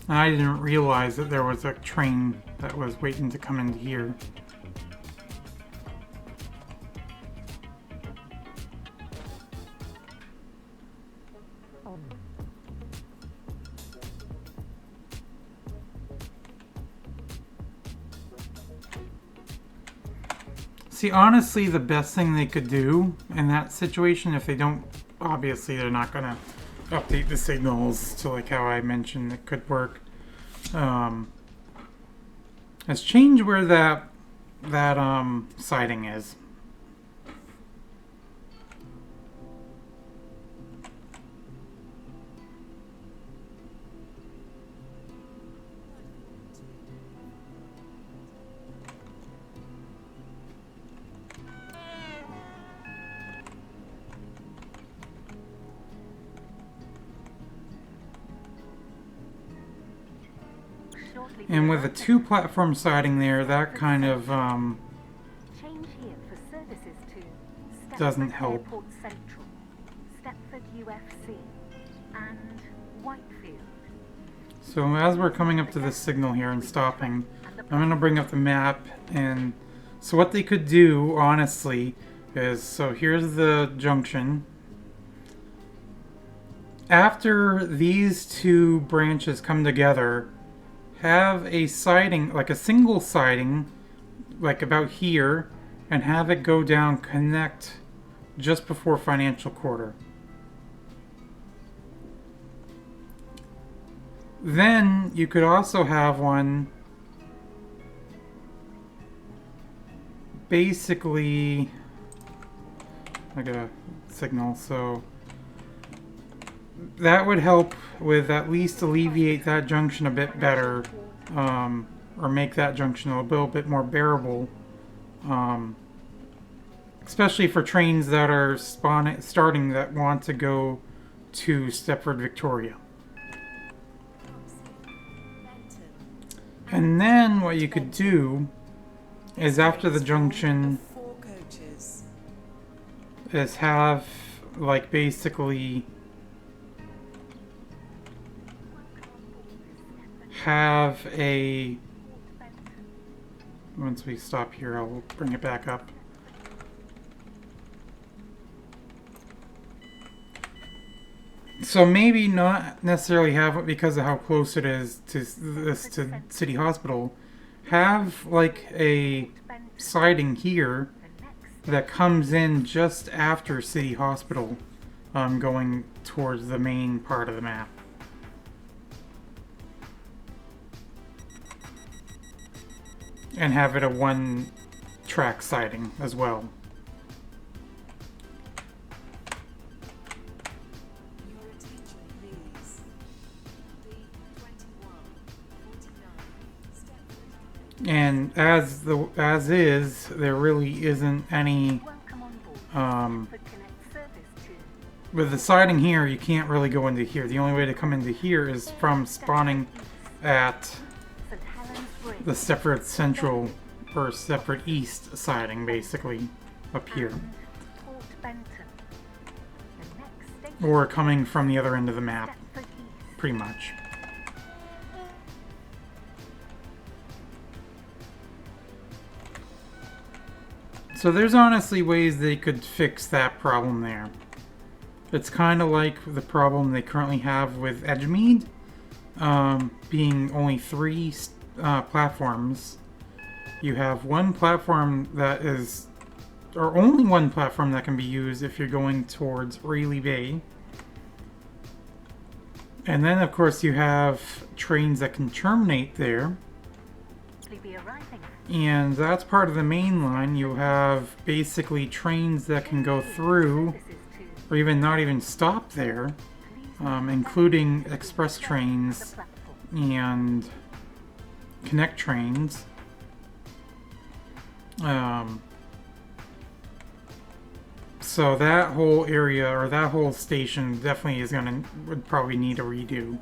I didn't realize that there was a train that was waiting to come into here. See, honestly, the best thing they could do in that situation, if they don't, obviously they're not gonna update the signals to like how I mentioned it could work. Is change where that siding is. And with a 2-platform siding there, that kind of Change here for services to Stepford doesn't help. Airport Central, Stepford UFC, and Whitefield. So as we're coming up to this signal here and stopping, I'm going to bring up the map. And so what they could do, honestly, is, so here's the junction. After these two branches come together, have a siding, like a single siding, like about here, and have it go down, connect just before financial quarter. Then you could also have one basically, I got a signal, so that would help with at least alleviate that junction a bit better, or make that junction a little bit more bearable, especially for trains that are starting that want to go to Stepford, Victoria. And then what you could do is after the junction is have like basically have a, once we stop here I'll bring it back up. So maybe not necessarily have it because of how close it is to this to City Hospital. Have like a siding here that comes in just after City Hospital, going towards the main part of the map. And have it a one-track siding as well. And as is, there really isn't any, with the siding here, you can't really go into here. The only way to come into here is from spawning at the Stepford Central or Stepford East siding, basically, up here. Or coming from the other end of the map, pretty much. So there's honestly ways they could fix that problem there. It's kind of like the problem they currently have with Edgemead, being only 3 platforms. You have one platform that is, or only one platform that can be used if you're going towards Berrily Bay. And then of course you have trains that can terminate there. And that's part of the main line. You have basically trains that can go through, or even not even stop there, including express trains and connect trains. So that whole area, or that whole station, definitely would probably need a redo.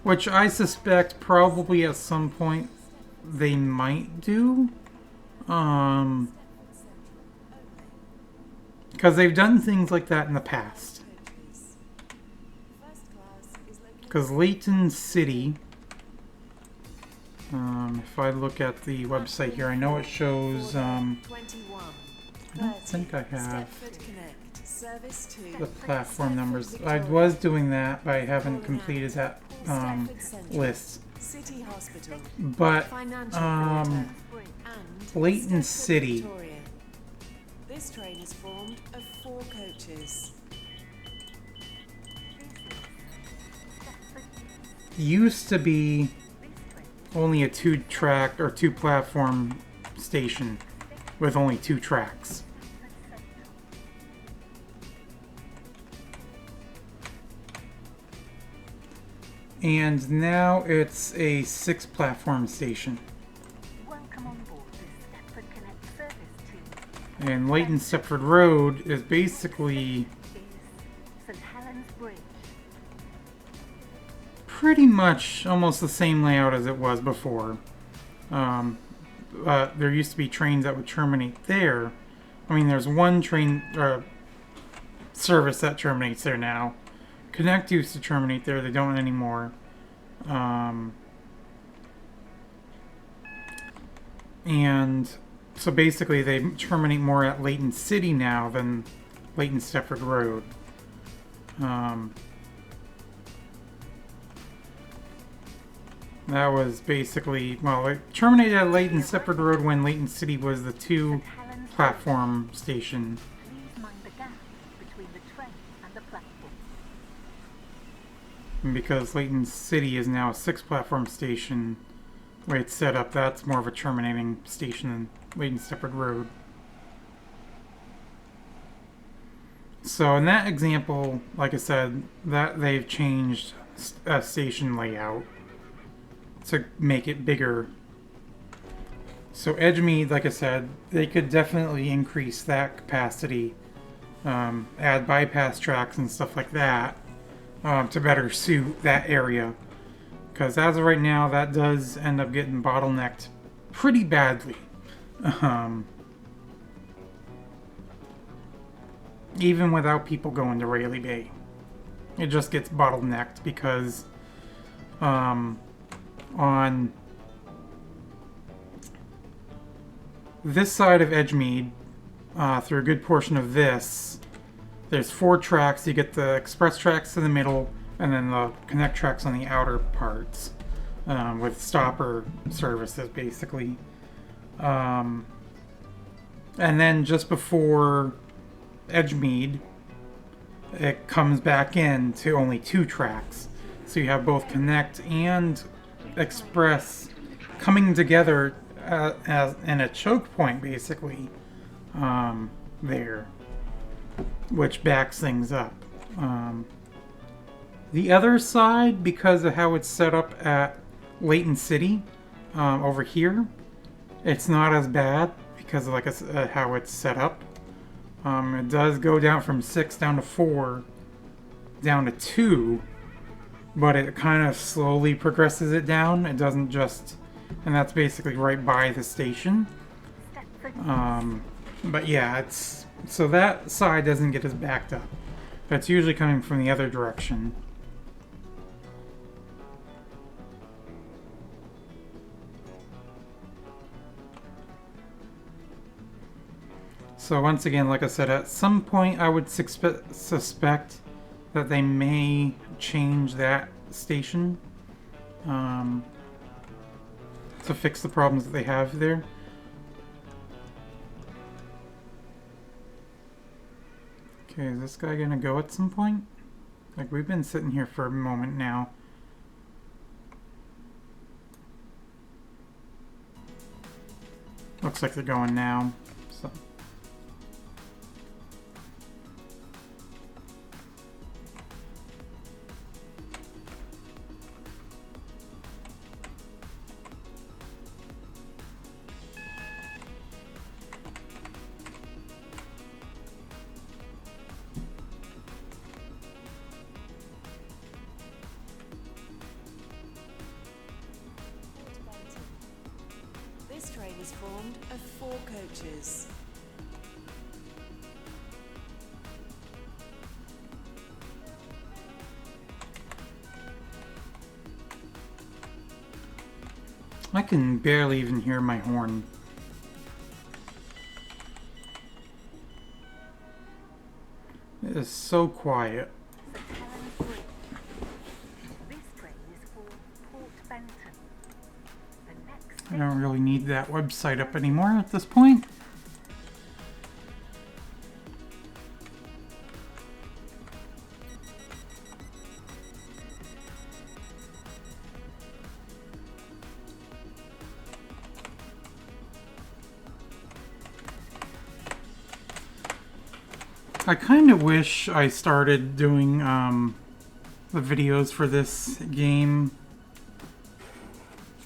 Which I suspect probably at some point they might do, because they've done things like that in the past. Because Layton City, if I look at the website here, I know it shows, I don't think I have the platform numbers. I was doing that, but I haven't completed that list. But Layton City This train is formed of 4 coaches. used to be only a 2-track or 2-platform station with only 2 tracks. And now it's a 6-platform station. And Layton Stepford Road is basically pretty much almost the same layout as it was before. There used to be trains that would terminate there. I mean, there's one train service that terminates there now. Connect used to terminate there, they don't anymore. And So basically, they terminate more at Layton City now than Layton Stepford Road. That was basically, well, it terminated at Layton Stepford Road when Layton City was the two-platform station. Please mind the gap between the train and the platform. And because Layton City is now a six-platform station, the way it's set up, that's more of a terminating station than Layton Stepford Road. So in that example, like I said, that they've changed station layout to make it bigger. So Edgemead, like I said, they could definitely increase that capacity, add bypass tracks and stuff like that to better suit that area. Because as of right now, that does end up getting bottlenecked pretty badly. Even without people going to Rayleigh Bay, it just gets bottlenecked because on this side of Edgemead, through a good portion of this, there's 4 tracks. You get the express tracks in the middle, and then the connect tracks on the outer parts, with stopper services, basically. And then just before Edgemead, it comes back in to only 2 tracks. So you have both connect and express coming together as in a choke point, basically, there, which backs things up. The other side, because of how it's set up at Layton City, over here, it's not as bad because of how it's set up. It does go down from 6 down to 4, down to 2, but it kind of slowly progresses it down. It doesn't just, and that's basically right by the station. But yeah, so that side doesn't get as backed up. That's usually coming from the other direction. So once again, like I said, at some point I would suspect that they may change that station to fix the problems that they have there. Okay, is this guy gonna go at some point? Like, we've been sitting here for a moment now. Looks like they're going now. So. This train is formed of 4 coaches. I can barely even hear my horn. It is so quiet. This train is for Port Benton. The next I don't really need that website up anymore at this point. I kind of wish I started doing the videos for this game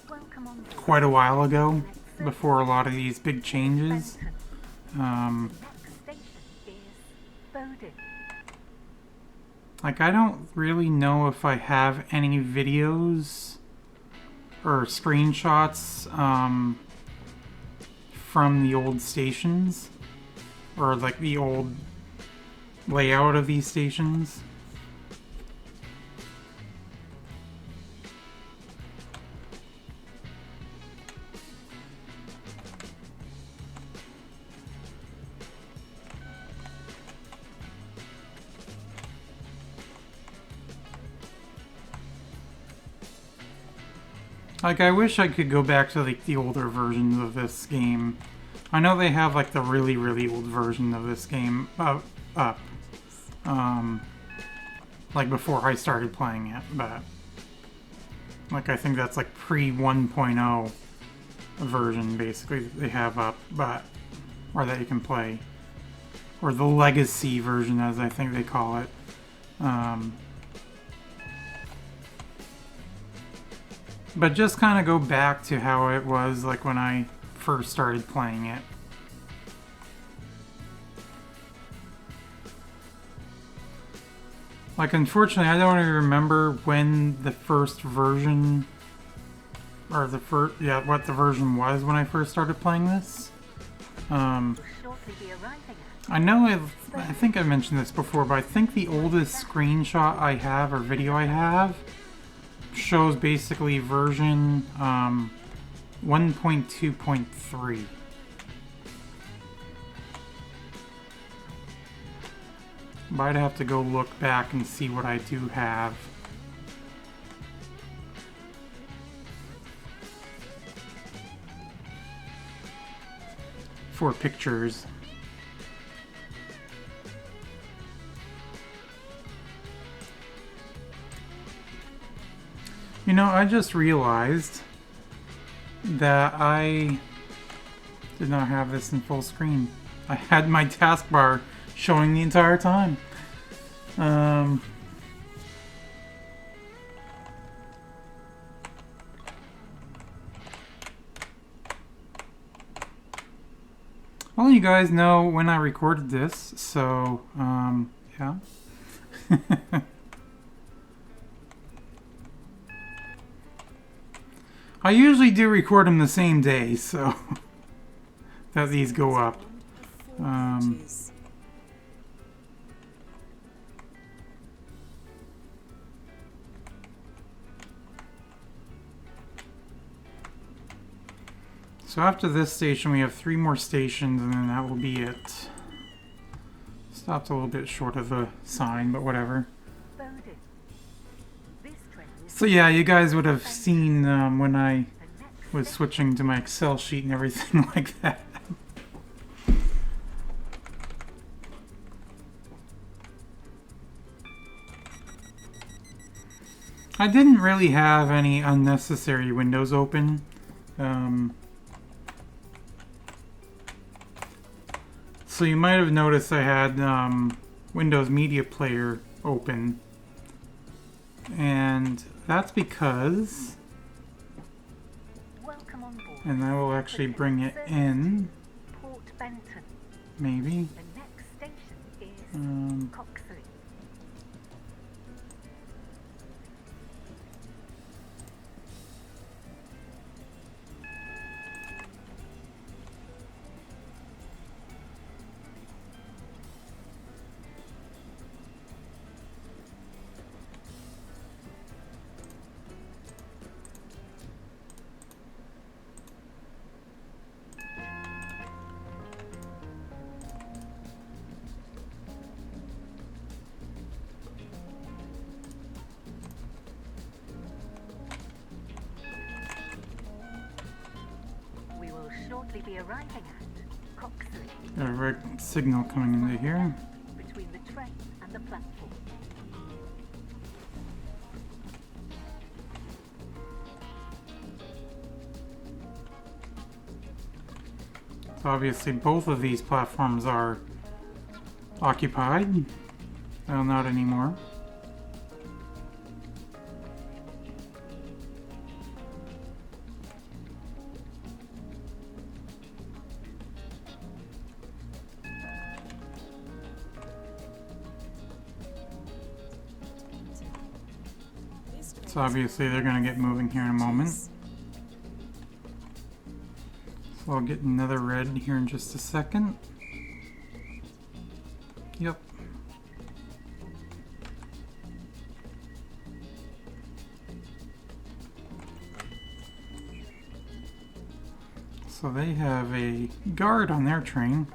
welcome on board. quite a while ago, before a lot of these big changes. Next station is Bowden. Like, I don't really know if I have any videos or screenshots from the old stations, or like the old layout of these stations. Like, I wish I could go back to like the older versions of this game. I know they have like the really, really old version of this game up. Like before I started playing it, but like I think that's like pre 1.0 version basically that they have up, but or that you can play, or the legacy version as I think they call it. But just kind of go back to how it was like when I first started playing it. Like, unfortunately, I don't even remember when the first version, or the first, yeah, what the version was when I first started playing this. Will shortly be arriving at. I know I think I mentioned this before, but I think the oldest screenshot I have, or video I have, shows basically version 1.2.3. But I'd have to go look back and see what I do have. For pictures. You know, I just realized that I did not have this in full screen. I had my taskbar showing the entire time. Well, you guys know when I recorded this, so, yeah. I usually do record them the same day, so that these go up. So after this station, we have 3 more stations, and then that will be it. Stopped a little bit short of the sign, but whatever. Benton. This train is So yeah, you guys would have seen when I was switching to my Excel sheet and everything like that. I didn't really have any unnecessary windows open. So you might have noticed I had Windows Media Player open, and that's because, welcome on board. and I will actually bring it in, Port Benton. maybe. The next station is Coxley. We will shortly be arriving at Coxley. Got a red signal coming into here. Between the train and the platform. So obviously both of these platforms are occupied. Well, not anymore. So obviously they're going to get moving here in a moment. So I'll get another red here in just a second. Yep. So they have a guard on their train.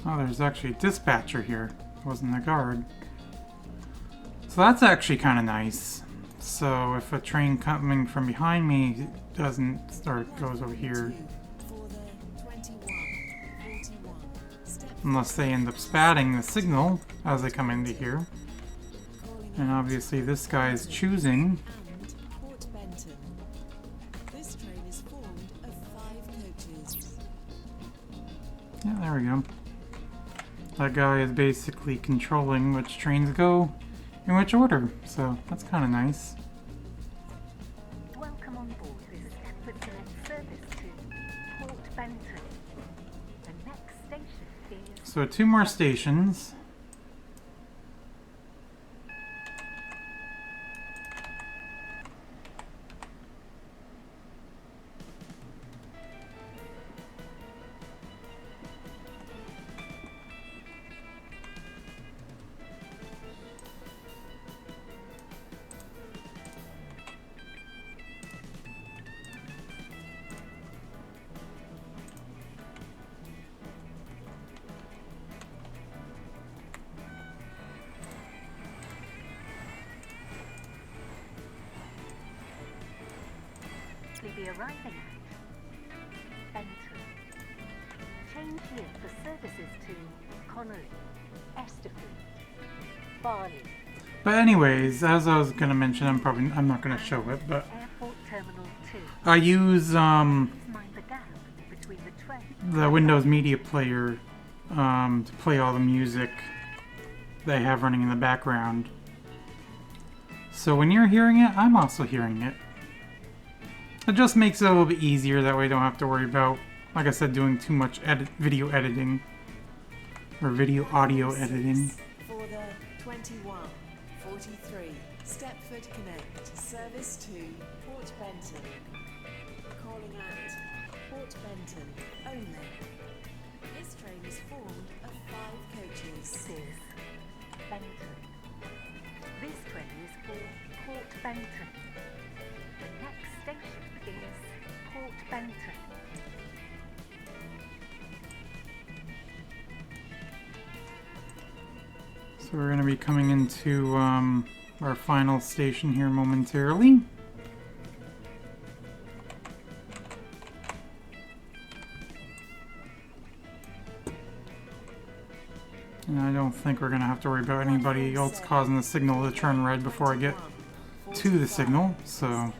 Oh, there's actually a dispatcher here. It wasn't a guard. So that's actually kind of nice. So if a train coming from behind me doesn't, or goes over here, For the 2141. unless they end up spatting the signal as they come into here. Calling And obviously this guy is choosing. and Port Benton. This train is formed of 5 coaches. Yeah, there we go. That guy is basically controlling which trains go in which order, so that's kind of nice. Welcome on board this Stepford Connect service to Port Benton. The next station is So 2 more stations. be arriving at Benton. Change here for services to Connolly, Stepford, Berrily, But anyways, as I was gonna mention, I'm not gonna show it, but Airport Terminal 2. I use Please mind the gap between the train. the Windows Media Player to play all the music they have running in the background. So when you're hearing it, I'm also hearing it. It just makes it a little bit easier, that way I don't have to worry about, like I said, doing too much video editing. Or video audio editing. For the 2143 Stepford Connect service to Port Benton. Calling at Port Benton only. This train is formed of 5 coaches. This is Benton. This train is for Port Benton. The next station is Port Benton. So we're going to be coming into our final station here momentarily. And I don't think we're going to have to worry about anybody else causing the signal to turn red before I get to the signal, so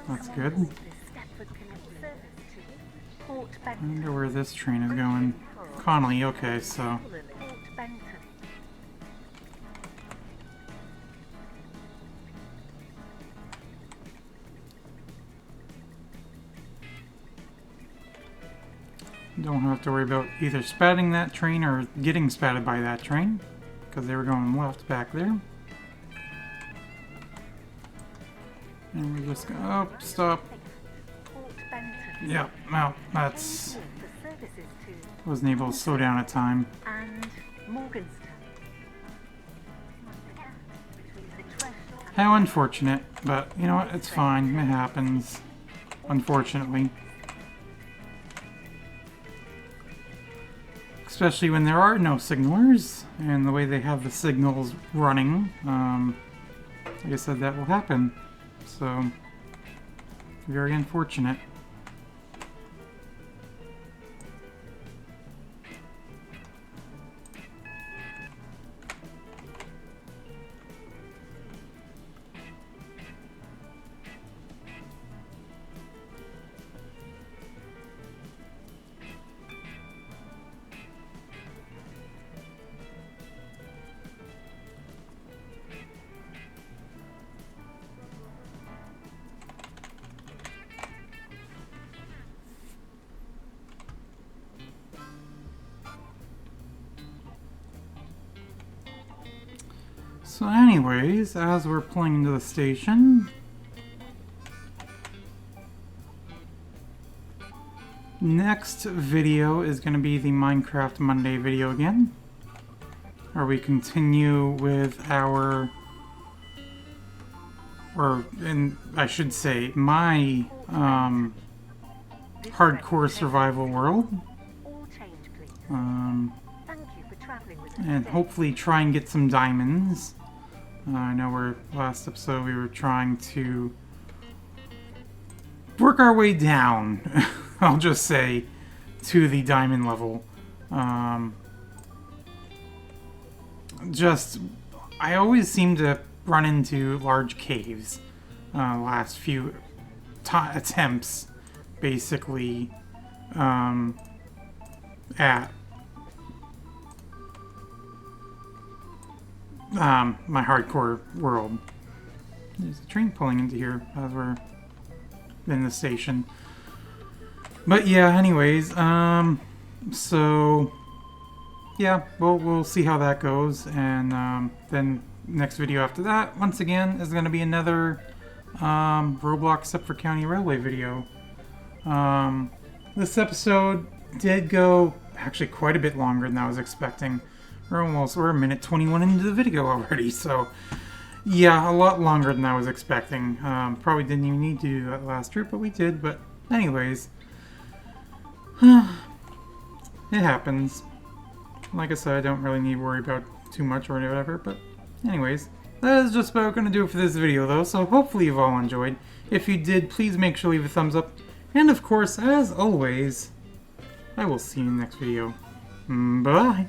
that's good. This Stepford Connect service to Port I Benton. wonder where this train is going. Connolly, okay, so Port Benton. don't have to worry about either spatting that train or getting spatted by that train, because they were going left back there. And we're just going, oh, stop. Port Benton. Yeah, well, that's, Here for services to wasn't able to slow down at time. and Morganstown. Between the train and How unfortunate, but you know what, it's fine, it happens, unfortunately. Especially when there are no signalers, and the way they have the signals running, like I said, that will happen. So, very unfortunate. So anyways, as we're pulling into the station, next video is going to be the Minecraft Monday video again, where we continue with our, and I should say, my this hardcore survival world. all change, please. Thank you for traveling with us and today. hopefully try and get some diamonds. I know last episode we were trying to work our way down, I'll just say, to the diamond level. I always seem to run into large caves. Last few attempts, basically, at my hardcore world. There's a train pulling into here as we're in the station. But yeah, anyways, so yeah, we'll see how that goes, and then next video after that, once again, is going to be another Roblox Stepford County Railway video. This episode did go actually quite a bit longer than I was expecting. We're a minute 21 into the video already, so yeah, a lot longer than I was expecting. Probably didn't even need to do that last route, but we did. But anyways, it happens. Like I said, I don't really need to worry about too much or whatever, but anyways, that is just about going to do it for this video though, so hopefully you've all enjoyed. If you did, please make sure to leave a thumbs up, and of course, as always, I will see you in the next video. Bye!